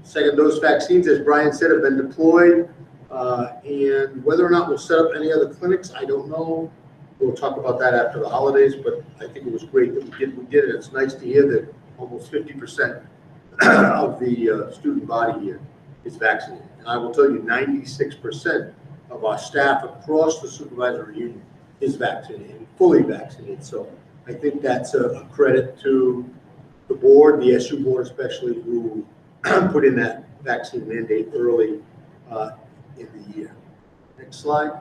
Second dose vaccines, as Brian said, have been deployed. And whether or not we'll set up any other clinics, I don't know. We'll talk about that after the holidays, but I think it was great that we did it. It's nice to hear that almost 50% of the student body here is vaccinated. And I will tell you, 96% of our staff across the supervisory union is vaccinated, fully vaccinated. So I think that's a credit to the board, the SU board especially, who put in that vaccine mandate early in the year. Next slide.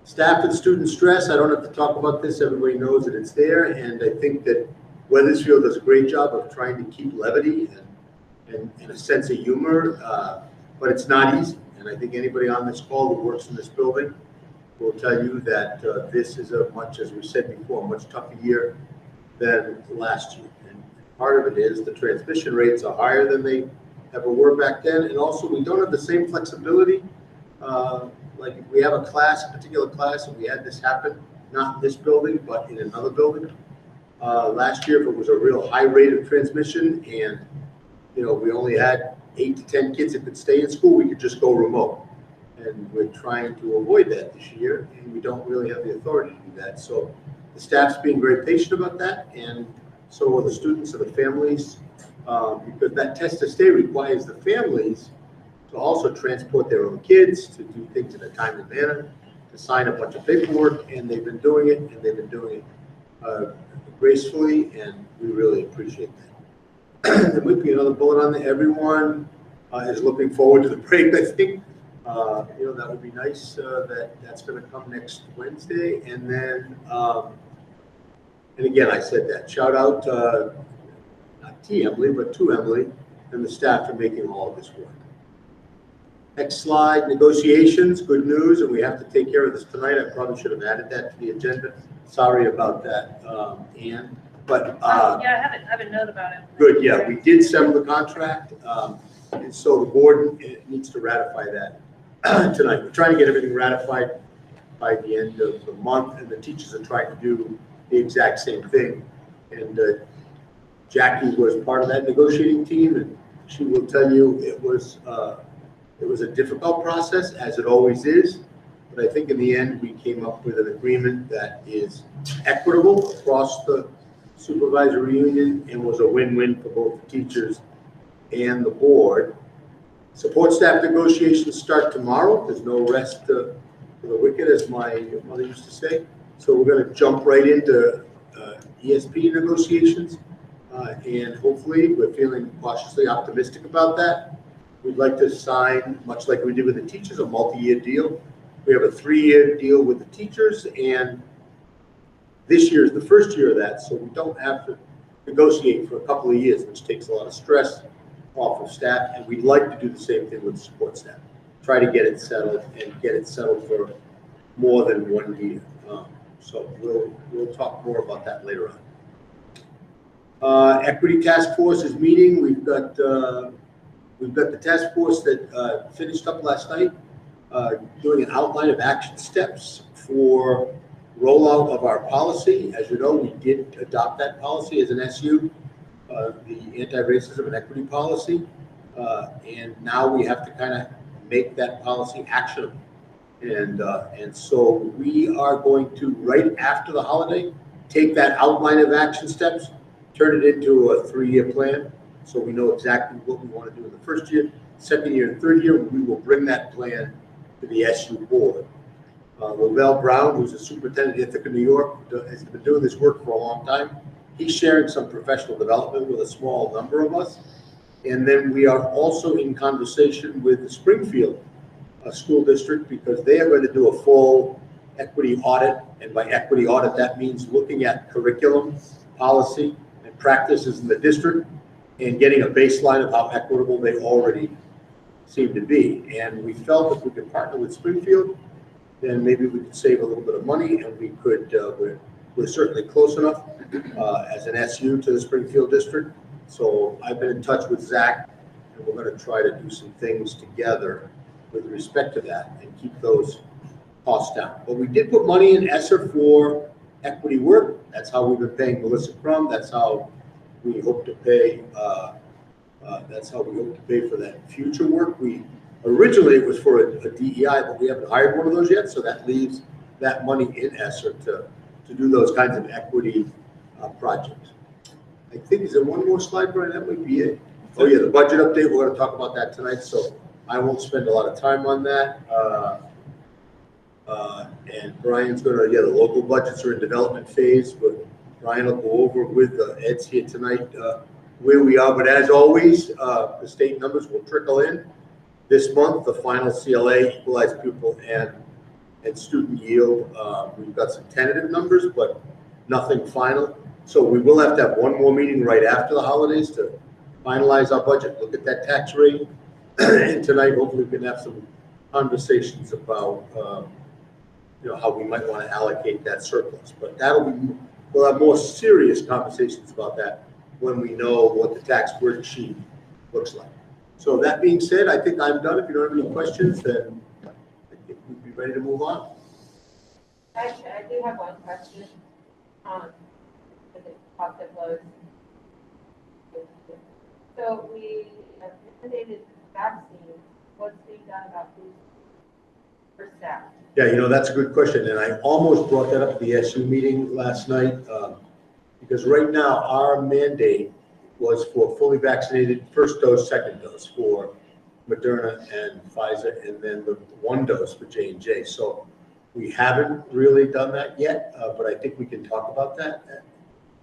Staff and student stress, I don't have to talk about this. Everybody knows that it's there. And I think that Weathersfield does a great job of trying to keep levity and a sense of humor, but it's not easy. And I think anybody on this call who works in this building will tell you that this is a much, as we said before, a much tougher year than last year. And part of it is the transmission rates are higher than they ever were back then. And also we don't have the same flexibility. Like if we have a class, a particular class, and we had this happen, not in this building, but in another building. Last year, if it was a real high rate of transmission and, you know, we only had 8 to 10 kids that could stay in school, we could just go remote. And we're trying to avoid that this year, and we don't really have the authority to do that. So the staff's being very patient about that, and so are the students and the families, because that test to stay requires the families to also transport their own kids, to do things in a timely manner, to sign a bunch of paperwork, and they've been doing it, and they've been doing it gracefully, and we really appreciate that. There might be another bullet on there. Everyone is looking forward to the break, I think. You know, that would be nice that's going to come next Wednesday. And then, and again, I said that. Shout out, not to Emily, but to Emily and the staff for making all of this work. Next slide, negotiations, good news, and we have to take care of this tonight. I probably should have added that to the agenda. Sorry about that, Ann. But yeah, I have a note about it. good, yeah, we did settle the contract, and so the board needs to ratify that tonight. We're trying to get everything ratified by the end of the month, and the teachers are trying to do the exact same thing. And Jackie was part of that negotiating team, and she will tell you it was a difficult process, as it always is. But I think in the end, we came up with an agreement that is equitable across the supervisory union and was a win-win for both the teachers and the board. Support staff negotiations start tomorrow. There's no rest for the wicked, as my mother used to say. So we're going to jump right into ESP negotiations. And hopefully, we're feeling cautiously optimistic about that. We'd like to sign, much like we did with the teachers, a multi-year deal. We have a 3-year deal with the teachers, and this year is the first year of that, so we don't have to negotiate for a couple of years, which takes a lot of stress off of staff, and we'd like to do the same thing with support staff. Try to get it settled and get it settled for more than 1 year. So we'll talk more about that later on. Equity Task Force is meeting. We've got the task force that finished up last night, doing an outline of action steps for rollout of our policy. As you know, we did adopt that policy as an SU, the anti-racism and equity policy, and now we have to kind of make that policy actionable. And so we are going to, right after the holiday, take that outline of action steps, turn it into a 3-year plan, so we know exactly what we want to do in the first year, second year, and third year. We will bring that plan to the SU board. Lavelle Brown, who's a superintendent at Ithaca, New York, has been doing this work for a long time. He's sharing some professional development with a small number of us. And then we are also in conversation with the Springfield school district, because they are going to do a full equity audit. And by equity audit, that means looking at curriculum, policy, and practices in the district and getting a baseline of how equitable they already seem to be. And we felt if we could partner with Springfield, then maybe we could save a little bit of money, and we could, we're certainly close enough as an SU to the Springfield district. So I've been in touch with Zach, and we're going to try to do some things together with respect to that and keep those costs down. But we did put money in ESSER for equity work. That's how we've been paying Melissa Crum. That's how we hope to pay. For that future work. Originally it was for a DEI, but we haven't hired one of those yet. So that leaves that money in ESSER to do those kinds of equity projects. I think, is there one more slide, Brian? That might be it. Oh yeah, the budget update. We're going to talk about that tonight, so I won't spend a lot of time on that. And Brian's going to, the local budgets are in development phase, but Brian will go over with Ed's here tonight where we are. But as always, the state numbers will trickle in. This month, the final CLA, equalized pupil and student yield. We've got some tentative numbers, but nothing final. So we will have to have one more meeting right after the holidays to finalize our budget, look at that tax rate. And tonight, hopefully, we can have some conversations about how we might want to allocate that surplus. But we'll have more serious conversations about that when we know what the tax worksheet looks like. So that being said, I think I'm done. If you don't have any questions, then I think we'd be ready to move on. Actually, I do have one question. The cost of loads. So we have mandated vaccines. What's being done about food for staff? Yeah, that's a good question. And I almost brought that up at the SU meeting last night because right now our mandate was for fully vaccinated first dose, second dose for Moderna and Pfizer, and then the 1 dose for J&J. So we haven't really done that yet, but I think we can talk about that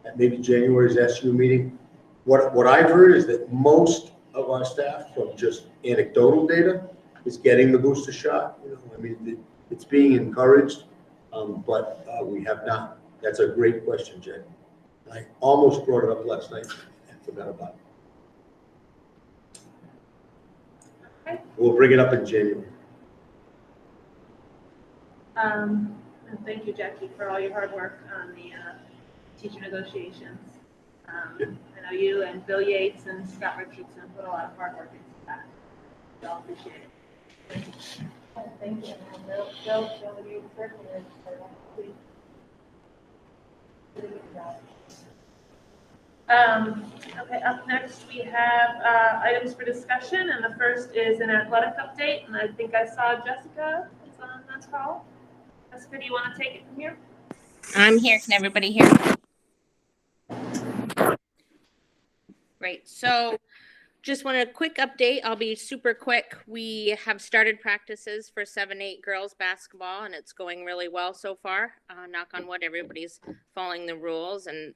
at maybe January's SU meeting. What I've heard is that most of our staff, from just anecdotal data, is getting the booster shot. It's being encouraged, but we have not. That's a great question, Jay. I almost brought it up last night and forgot about it. Okay. We'll bring it up in January. And thank you, Jackie, for all your hard work on the teacher negotiations. I know you and Bill Yates and Scott Richardson put a lot of hard work into that. We all appreciate it. Thank you. Thank you. Bill, you certainly are. Okay, up next we have items for discussion, and the first is an athletic update, and I think I saw Jessica is on that call. Jessica, do you want to take it from here? I'm here. Can everybody hear me? Great. So just want a quick update. I'll be super quick. We have started practices for 7-8 girls basketball, and it's going really well so far. Knock on wood, everybody's following the rules and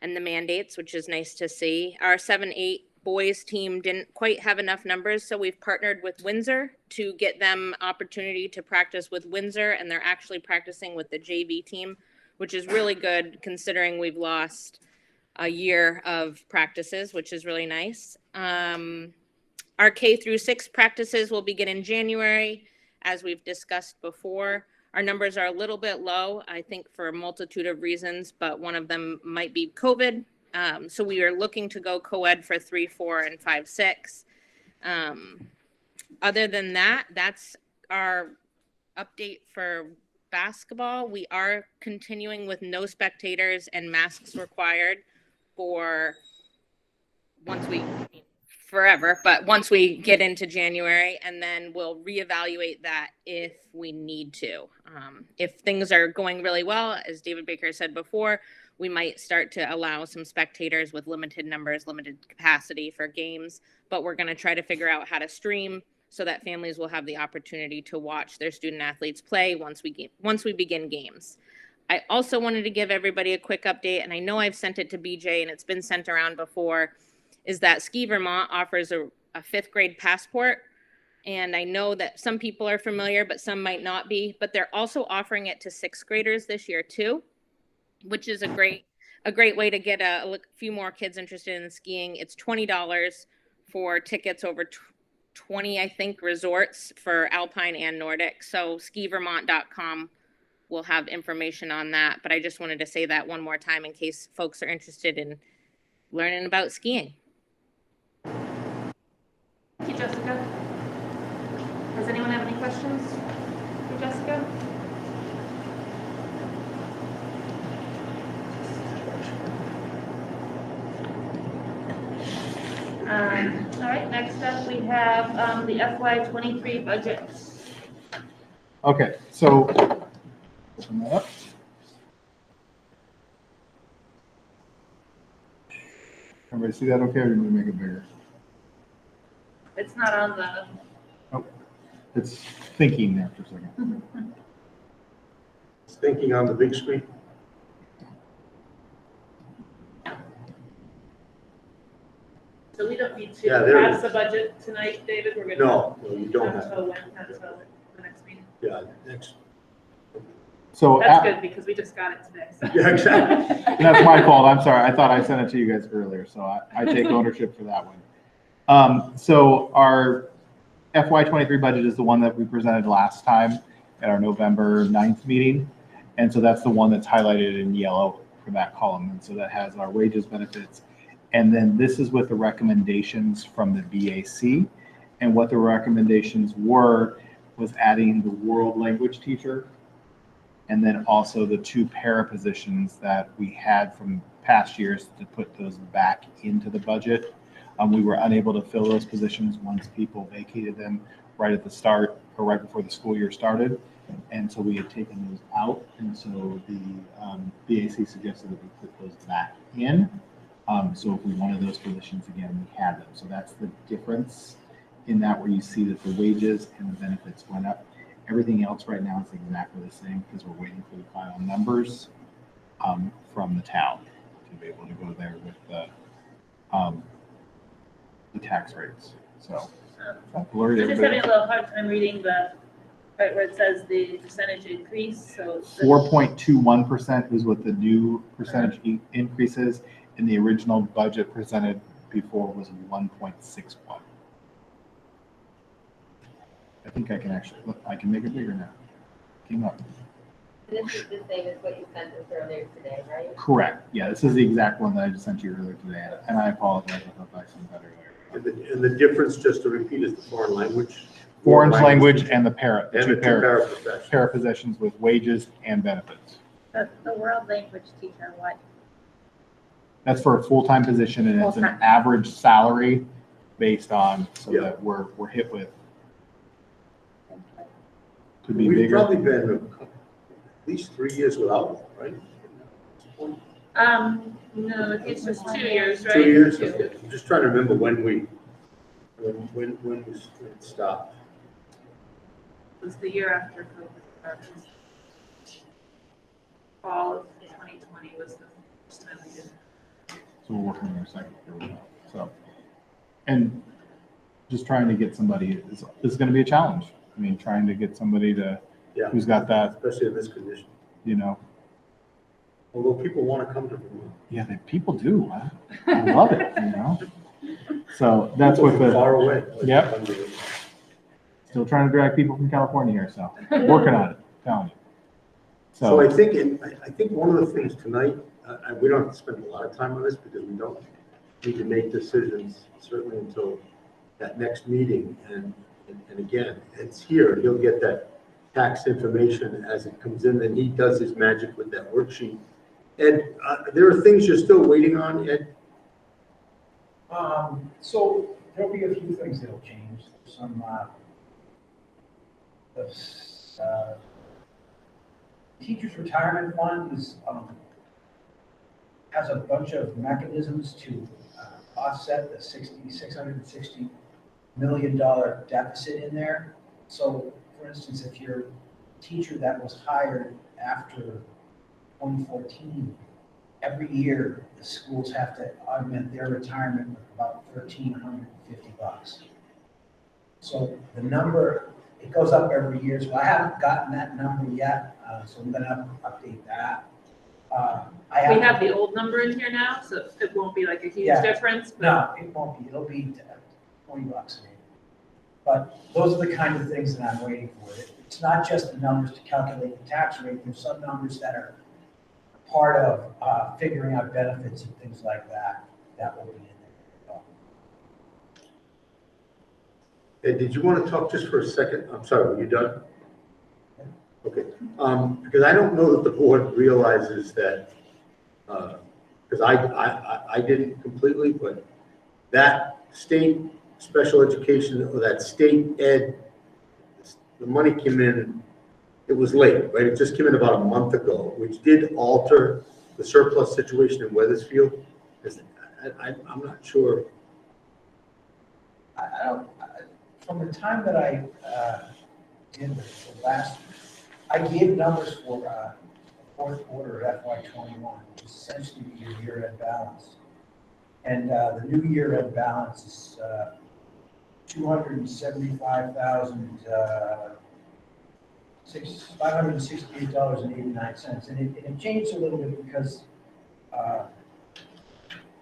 the mandates, which is nice to see. Our 7-8 boys team didn't quite have enough numbers, so we've partnered with Windsor to get them opportunity to practice with Windsor, and they're actually practicing with the JV team, which is really good considering we've lost a year of practices, which is really nice. Our K through 6 practices will begin in January, as we've discussed before. Our numbers are a little bit low, I think, for a multitude of reasons, but one of them might be COVID. So we are looking to go co-ed for 3, 4, and 5, 6. Other than that, that's our update for basketball. We are continuing with no spectators and masks required for forever, but once we get into January, and then we'll reevaluate that if we need to. If things are going really well, as David Baker said before, we might start to allow some spectators with limited numbers, limited capacity for games, but we're going to try to figure out how to stream so that families will have the opportunity to watch their student athletes play once we begin games. I also wanted to give everybody a quick update, and I know I've sent it to BJ and it's been sent around before, is that Ski Vermont offers a 5th grade passport. And I know that some people are familiar, but some might not be, but they're also offering it to 6th graders this year too, which is a great way to get a few more kids interested in skiing. It's $20 for tickets over 20, I think, resorts for Alpine and Nordic. So skivermont.com will have information on that. But I just wanted to say that one more time in case folks are interested in learning about skiing. Thank you, Jessica. Does anyone have any questions for Jessica? All right, next up we have the FY23 budget. Okay, so open that up. Everybody see that okay, or do we make it bigger? It's not on the... Oh, it's thinking there for a second. It's thinking on the big screen. So we don't need to Yeah, there it pass is. the budget tonight, David? We're gonna... No, you don't have Until to. when? Until the next meeting? Yeah, next. So That's good, because we just got it today. So. Yeah, exactly. that's my fault. I'm sorry. I thought I sent it to you guys earlier, so I take ownership for that one. So our FY23 budget is the one that we presented last time at our November 9th meeting. And so that's the one that's highlighted in yellow for that column. And so that has our wages, benefits. And then this is with the recommendations from the BAC. And what the recommendations were was adding the world language teacher, and then also the 2 para positions that we had from past years to put those back into the budget. We were unable to fill those positions once people vacated them right at the start or right before the school year started. And so we had taken those out. And so the BAC suggested that we put those back in. So if we wanted those positions again, we had them. So that's the difference in that, where you see that the wages and the benefits went up. Everything else right now is exactly the same because we're waiting for the final numbers from the town to be able to go there with the tax rates. So I'm just having a little hard time reading the part where it says the percentage increase. So 4.21% is what the new percentage increase is, and the original budget presented before was 1.61. I think I can actually look. I can make it bigger now. Came up. This is the same as what you sent us earlier today, right? Correct. Yeah, this is the exact one that I just sent you earlier today, and I apologize. I thought I sent that earlier. And the difference, just to repeat, is the foreign language. Foreign language and the para, And the 2 paraprofessionals. para positions with wages and benefits. The world language teacher, what? That's for a full-time position, and it's an Full-time. average salary based on, so Yeah. that we're hit with. Could be We've bigger. probably been at least 3 years without one, right? No, it's just 2 years, right? 2 years. 2. Okay. I'm just trying to remember when we stopped. It was the year after COVID. Fall of 2020 was the first time we did it. So we're working on our second year now. So, and just trying to get somebody is going to be a challenge. I mean, trying to get somebody to Yeah. who's got that, Especially in this condition. you know, Although people want to come to Vermont. Yeah, people do. I love it, you know? So that's People what from the, far away. like to Yep. come to it. still trying to drag people from California here, so working on it, telling you. So I So, think, I think one of the things tonight, we don't have to spend a lot of time on this because we don't need to make decisions certainly until that next meeting. And again, it's here, he'll get that tax information as it comes in, then he does his magic with that worksheet. And there are things you're still waiting on, Ed? So there'll be a few things that'll change. Some, teachers' retirement fund is, has a bunch of mechanisms to offset the $660 million deficit in there. So for instance, if you're a teacher that was hired after 2014, every year the schools have to augment their retirement with about $1,350. So the number, it goes up every year. So I haven't gotten that number yet, so I'm gonna have to update that. We have the old number in here now, so it won't be like a huge Yeah. difference, but No, it won't be. It'll be $20 maybe. But those are the kind of things that I'm waiting for. It's not just the numbers to calculate the tax rate. There's some numbers that are part of figuring out benefits and things like that. That will be in there. Ed, did you want to talk just for a second? I'm sorry, were you done? Okay, because I don't know that the board realizes that, because I didn't completely, but that state special education, or that state ed, the money came in, it was late, right? It just came in about a month ago, which did alter the surplus situation in Weathersfield. I'm not sure. From the time that I did the last, I gave numbers for fourth quarter of FY21, which is essentially your year-end balance. And the new year-end balance is $568.89. And it changed a little bit because at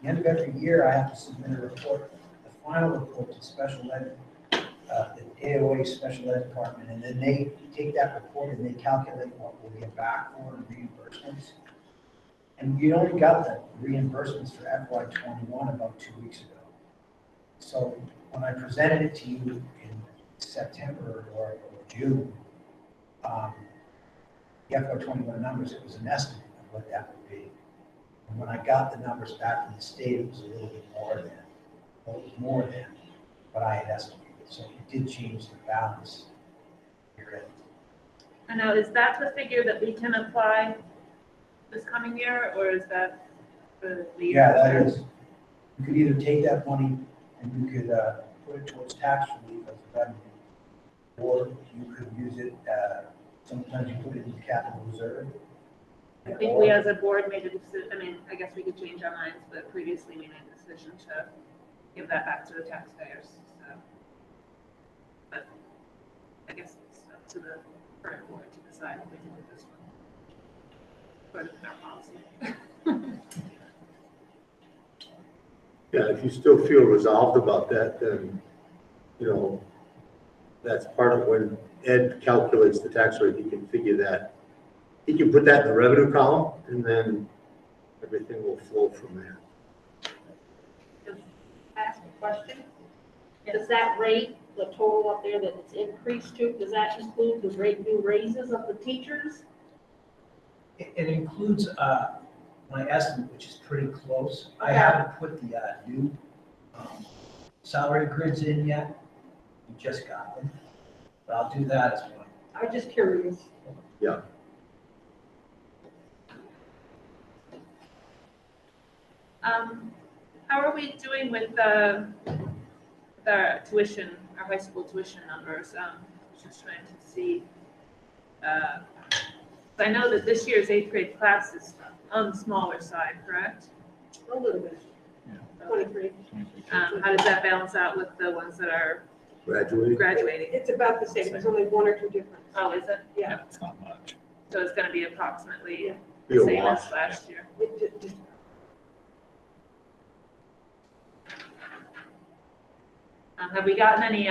the end of every year, I have to submit a report, the final report to special ed, the AOA special ed department, and then they take that report and they calculate what we'll get back for reimbursements. And we only got the reimbursements for FY21 about 2 weeks ago. So when I presented it to you in September or June, the FY21 numbers, it was an estimate of what that would be. And when I got the numbers back from the state, it was a little bit more than, well, it was more than what I had estimated. So it did change the balance here. I know, is that the figure that we can apply this coming year, or is that the year? Yeah, that is. You could either take that money and you could put it towards tax relief as a revenue, or you could use it, sometimes you put it in capital reserve. I think we as a board made a decision, I mean, I guess we could change our minds, but previously we made a decision to give that back to the taxpayers, so. But I guess it's up to the current board to decide if we can do this one. Part of our policy. Yeah, if you still feel resolved about that, then, you know, that's part of when Ed calculates the tax rate, he can figure that. He can put that in the revenue column, and then everything will flow from there. Ask a question. Does that rate, the total up there that it's increased to, does that include the new raises of the teachers? It includes my estimate, which is pretty close. I haven't put the new salary grids in yet. We just got them, but I'll do that as well. I'm just curious. Yeah. How are we doing with our tuition, our high school tuition numbers? Just trying to see. I know that this year's 8th grade class is on the smaller side, correct? A little bit. Yeah. 23. How does that balance out with the ones that are graduating? It's about the same. There's only one or two differences. Oh, is it? Yeah. It's not much. So it's going to be approximately Be a same wash. as last year. Have we gotten any,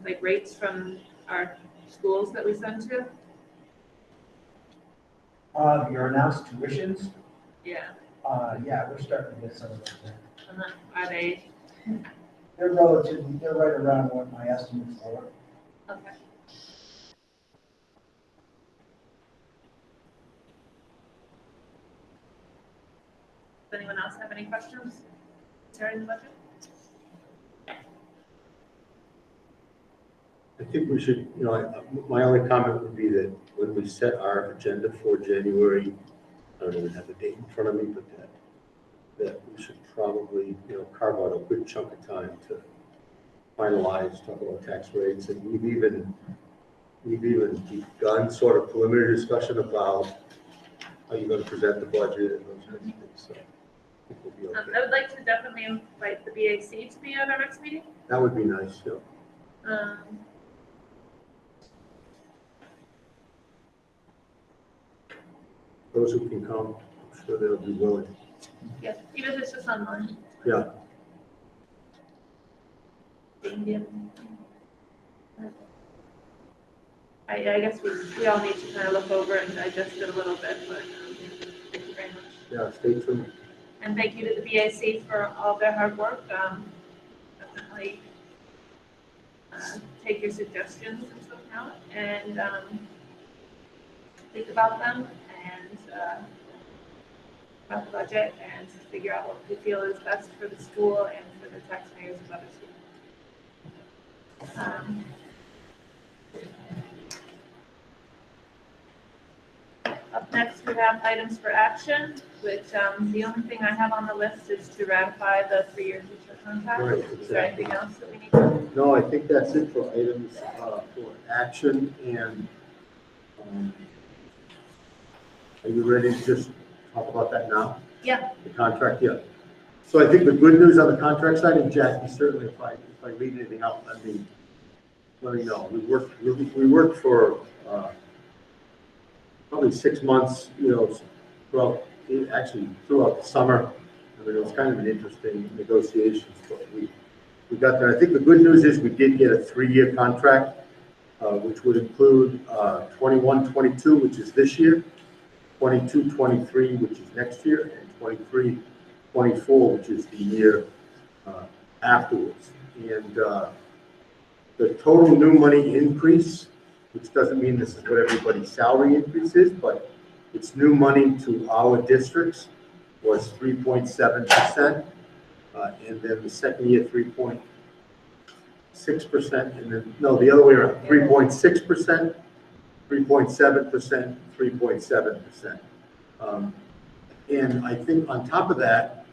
like rates from our schools that we send to? Your announced tuitions, Yeah, yeah, we're starting to get some of those. and then are they, They're relatively, they're right around what my estimates were. okay. Does anyone else have any questions concerning the budget? I think we should, my only comment would be that when we set our agenda for January, I don't even have the date in front of me, but that we should probably, carve out a good chunk of time to finalize, talk about tax rates, and we've even begun sort of preliminary discussion about how you're gonna present the budget and those kinds of things, so I think we'll be I okay. would like to definitely invite the BAC to be at our next meeting. That would be nice, Those who can come, I'm sure they'll be willing. Yeah, even if it's just online. Yeah. I guess we all need to kind of look over and digest it a little bit, but thank you very much. Yeah, stay tuned. And thank you to the BAC for all their hard work. Definitely take your suggestions into account and think about them and about the budget and figure out what we feel is best for the school and for the taxpayers of Weathersfield. Up next, we have items for action, which the only thing I have on the list is to ratify the 3-year teacher contract. Right, Is there anything else that we need to do? No, I think that's it for items for action, and are you ready to just talk about that now? Yeah. The contract, yeah. So I think the good news on the contract side, and Jackie, certainly if I leave anything out, let me know. We worked for probably 6 months, throughout the summer. I mean, it was kind of an interesting negotiations, but we got there. I think the good news is we did get a 3-year contract, which would include 21-22, which is this year, 22-23, which is next year, and 23-24, which is the year afterwards. And the total new money increase, which doesn't mean this is what everybody's salary increase is, but it's new money to our districts, was 3.7%. And then the second year, 3.6%, and then, no, the other way around, 3.6%, 3.7%, 3.7%. And I think on top of that,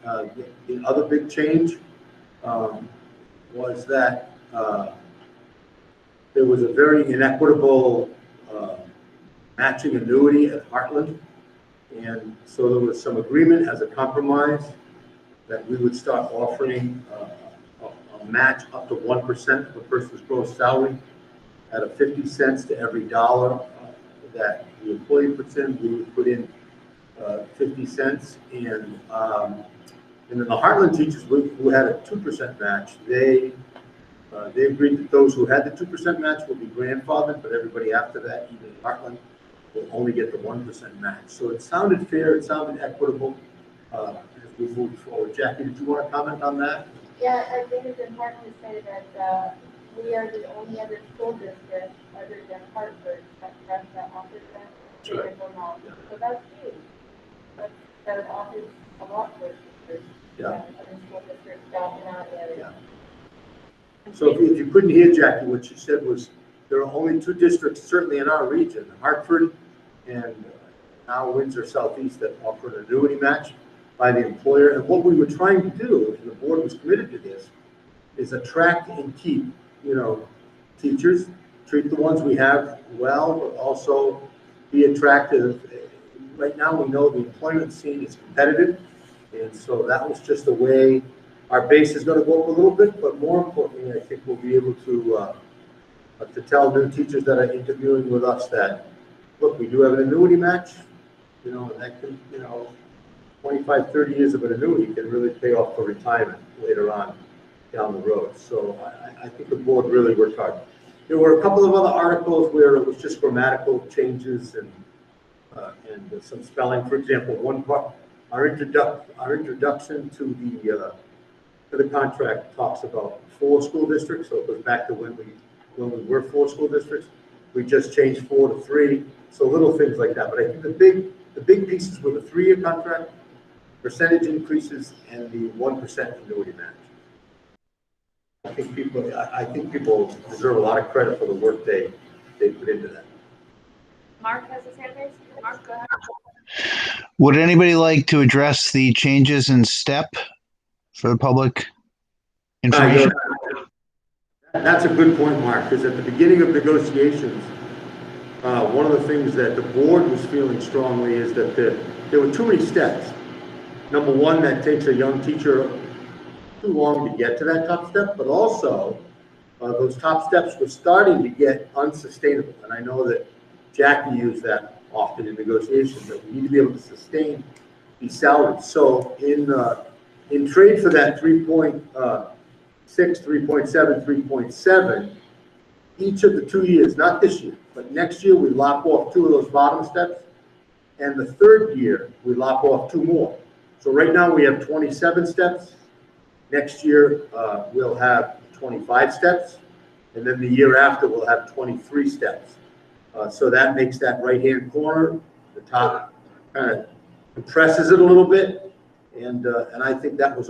the other big change was that there was a very inequitable matching annuity at Heartland. And so there was some agreement as a compromise that we would start offering a match up to 1% of a person's gross salary at a 50 cents to every dollar that the employee puts in. We would put in 50 cents. And then the Heartland teachers who had a 2% match, they agreed that those who had the 2% match would be grandfathered, but everybody after that, even Heartland, will only get the 1% match. So it sounded fair, it sounded equitable as we moved forward. Jackie, did you want to comment on that? Yeah, I think it's important to say that we are the only other school district other than Hartford that offers that. That's right. So that's huge. That offers a lot for teachers. Yeah. Other school districts down in our area. Yeah. So if you couldn't hear Jackie, what she said was there are only 2 districts, certainly in our region, Hartford and now Windsor Southeast, that offer an annuity match by the employer. And what we were trying to do, and the board was committed to this, is attract and keep, teachers, treat the ones we have well, but also be attractive. Right now, we know the employment scene is competitive, and so that was just a way. Our base is going to go up a little bit, but more importantly, I think we'll be able to tell new teachers that are interviewing with us that, look, we do have an annuity match. you know, and that can, you know, 25, 30 years of an annuity can really pay off for retirement later on down the road. So I think the board really worked hard. There were a couple of other articles where it was just grammatical changes and some spelling. For example, one part, our introduction to the contract talks about 4 school districts. So it goes back to when we were 4 school districts. We just changed 4 to 3. So little things like that. But I think the big pieces were the 3-year contract, percentage increases, and the 1% annuity match. I think people deserve a lot of credit for the work they put into that. Mark has his hand raised. Mark, go ahead. Would anybody like to address the changes in STEP for the public information? That's a good point, Mark, because at the beginning of negotiations, one of the things that the board was feeling strongly is that there were too many steps. Number one, that takes a young teacher too long to get to that top step, but also those top steps were starting to get unsustainable. And I know that Jackie used that often in negotiations, that we need to be able to sustain these salaries. So in trade for that 3.6, 3.7, 3.7, each of the 2 years, not this year, but next year, we lop off 2 of those bottom steps. And the third year, we lop off 2 more. So right now we have 27 steps. Next year, we'll have 25 steps. And then the year after, we'll have 23 steps. So that makes that right-hand corner, the top, kind of compresses it a little bit. And I think that was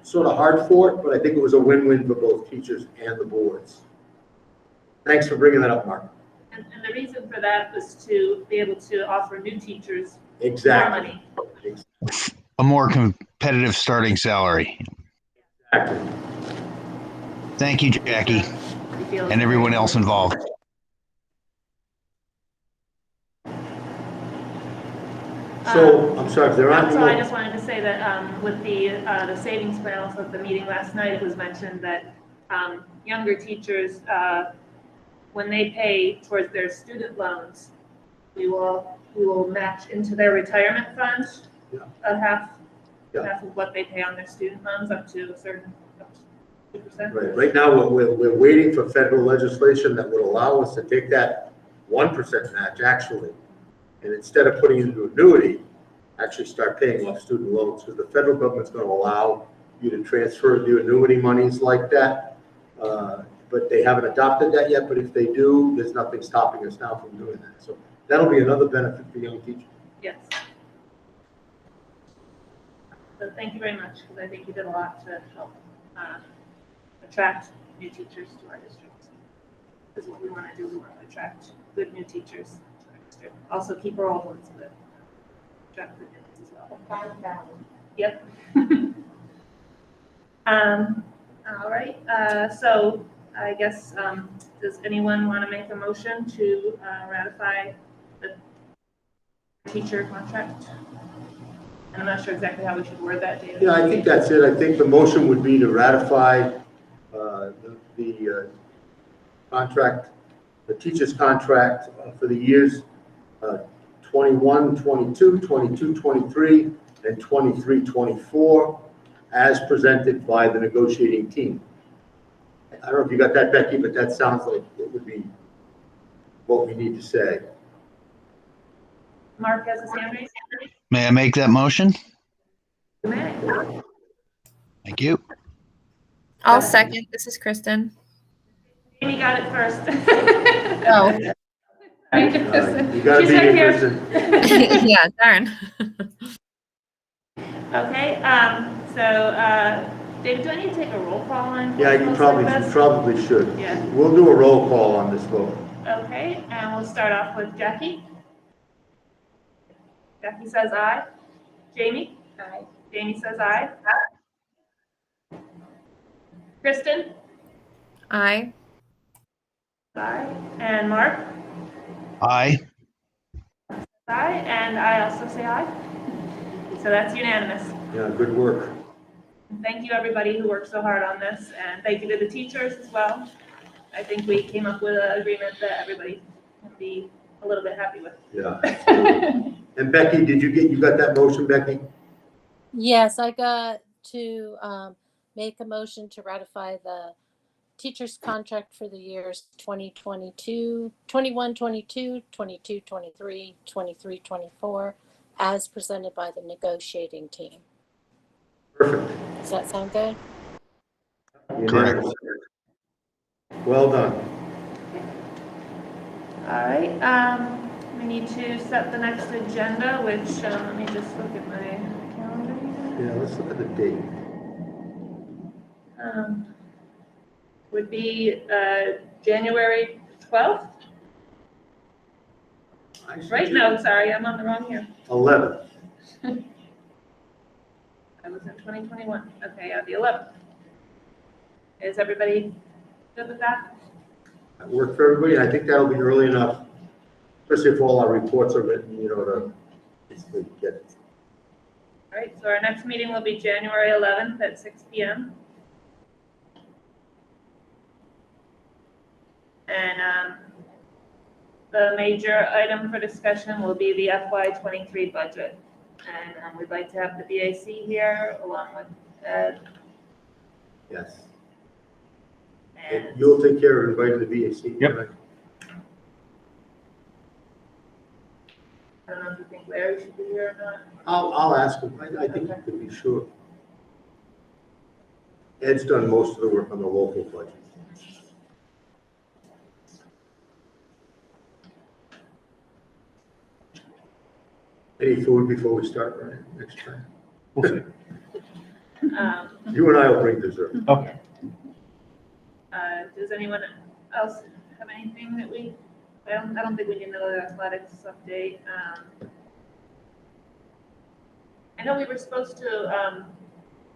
sort of hard fought, but I think it was a win-win for both teachers and the boards. Thanks for bringing that up, Mark. And the reason for that was to be able to offer new teachers Exactly. more money. A more competitive starting salary. Exactly. Thank you, Jackie, and everyone else involved. So, I'm sorry, if there aren't any So I more. just wanted to say that with the savings plan, also at the meeting last night, it was mentioned that younger teachers, when they pay towards their student loans, we will match into their retirement fund half of what they pay on their student loans, up to a certain 2%. Right. Right now, we're waiting for federal legislation that would allow us to take that 1% match, actually, and instead of putting it into annuity, actually start paying off student loans, because the federal government's going to allow you to transfer the annuity monies like that. But they haven't adopted that yet. But if they do, there's nothing stopping us now from doing that. So that'll be another benefit for young teachers. Yes. So thank you very much, because I think you did a lot to help attract new teachers to our district. This is what we want to do. We want to attract good new teachers to our district. Also keep our old ones, but attract good new ones as well. Yep. All right. So I guess, does anyone want to make a motion to ratify the teacher contract? I'm not sure exactly how we should word that, David. Yeah, I think that's it. I think the motion would be to ratify the contract, the teacher's contract for the years 21, 22, 22, 23, and 23, 24, as presented by the negotiating team. I don't know if you got that, Becky, but that sounds like it would be what we need to say. Mark has his hand raised. May I make that motion? You may. Thank you. I'll second. This is Kristen. Amy got it first. Oh. You got to She's be right here, here. Kristen. Yeah, darn. Okay, David, do I need to take a roll call on? Yeah, you probably should. Yeah. We'll do a roll call on this vote. Okay, and we'll start off with Jackie. Jackie says aye. Jamie? Aye. Jamie says aye. Kristen? Aye. Aye. And Mark? Aye. Aye, and I also say aye. So that's unanimous. Yeah, good work. Thank you, everybody who worked so hard on this, and thank you to the teachers as well. I think we came up with an agreement that everybody can be a little bit happy with. Yeah. And Becky, you got that motion, Becky? Yes, I got to make a motion to ratify the teacher's contract for the years 2022, 21-22, 22-23, 23-24, as presented by the negotiating team. Perfect. Does that sound good? Correct. Well done. All right, we need to set the next agenda, which, let me just look at my calendar here. Yeah, let's look at the date. Would be, January 12th? Right, no, sorry, I'm on the wrong year. 11th. I was in 2021. Okay, yeah, the 11th. Is everybody good with that? That worked for everybody. I think that'll be early enough, especially if all our reports are written, to basically get it. All right, so our next meeting will be January 11th at 6 p.m. And the major item for discussion will be the FY23 budget. And we'd like to have the BAC here along with Ed. Yes. And You'll take care of inviting the VAC. Yep. Right? I don't know if you think Larry should be here or not. I'll ask him. I think he could be sure. Ed's done most of the work on the local budget. Any food before we start, Ryan, next time? We'll see. You and I will bring dessert. Okay. Does anyone else have anything that I don't think we need another athletics update. I know we were supposed to,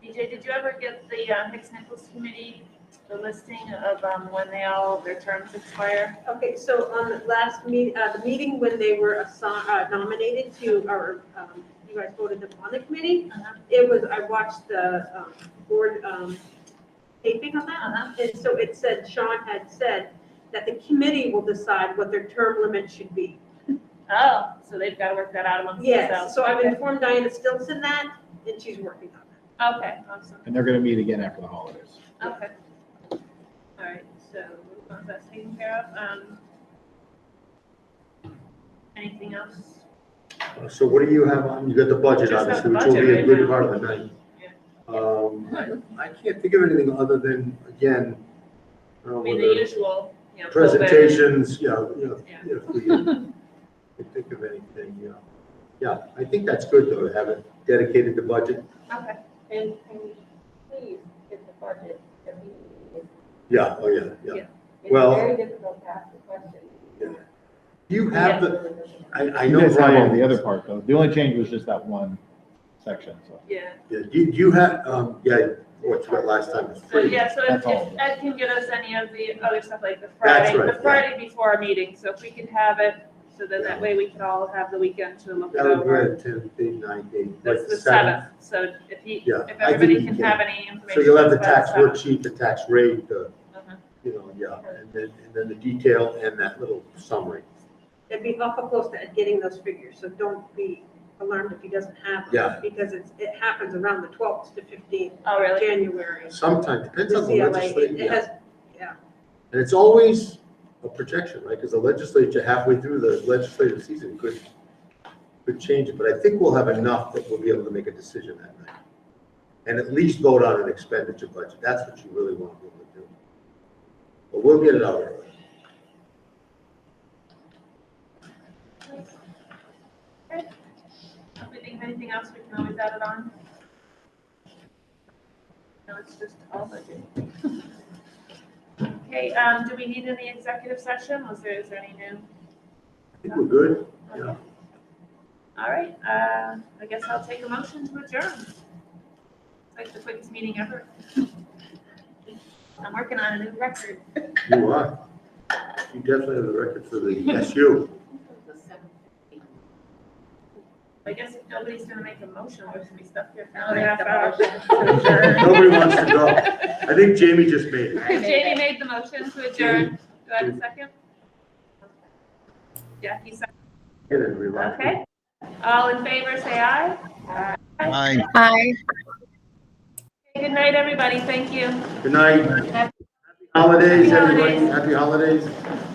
DJ, did you ever get the Hicks-Nichols committee, the listing of when their terms expire? Okay, so on the last the meeting when they were nominated to, or you guys voted them on the committee, I watched the board taping on that, and so it said, Sean had said that the committee will decide what their term limit should be. Oh, so they've got to work that out amongst Yes, themselves. so I've informed Diana Stilson that, and she's working on that. Okay, awesome. And they're going to meet again after the holidays. Okay. All right, so that's taken care of. Anything else? So what do you have on? You got the budget, Just have obviously, the which will be budget a right good now. part of the night. I can't think of anything other than, again, I mean, the usual, COVID. presentations, if we can think of anything, Yeah, I think that's good though, to have it dedicated to budget. Okay. And can we please get the budget every meeting? Yeah, oh yeah. It's Well- very difficult to ask the question. You have I know You guys have all Brian. the other part though. The only change was just that one section, so. Yeah. Yeah, you have, what you got last time was So, free. yeah, so if That's all. Ed can get us any of the other stuff like the That's Friday, right, the Friday before our meeting, so if we could have it, so then that way we could all have the weekend to look it That would be over. at 10, 9, 8, That's like the 7th. 7th, so if Yeah, if I think everybody he can can. have any So information. you'll have the about tax 7th. worksheet, the tax rate, Uh-huh. and then the detail and that little summary. It'd be awful close to getting those figures, so don't be alarmed if he doesn't have them. Yeah. Because it happens around the 12th to 15th Oh, really? of January. Sometimes, depends The on the CLA, legislature. it has, And it's always a projection, right? Because the legislature, halfway through the legislative season, could change it. But I think we'll have enough that we'll be able to make a decision that night. And at least vote on an expenditure budget. That's what you really want to be able to do. But we'll get it out early. If we think of anything else, we can always add it on. No, it's just all budget. Okay, do we need any executive session? Is there any new? I think we're good. Yeah. All right, I guess I'll take a motion to adjourn. It's like the quickest meeting ever. I'm working on a new record. You are. You definitely have the record for the SU. I guess if nobody's gonna make a motion, we're gonna be stuck here for I'll another make half the hour. motion to adjourn. Nobody wants to go. I think Jamie just made it. Jamie made the motion to adjourn. Do I have a second? Jackie seconded. Get it, relax. Okay. All in favor, say aye. Aye. Aye. Good night, everybody. Thank you. Good night. Happy Holidays, holidays. everybody. Happy holidays.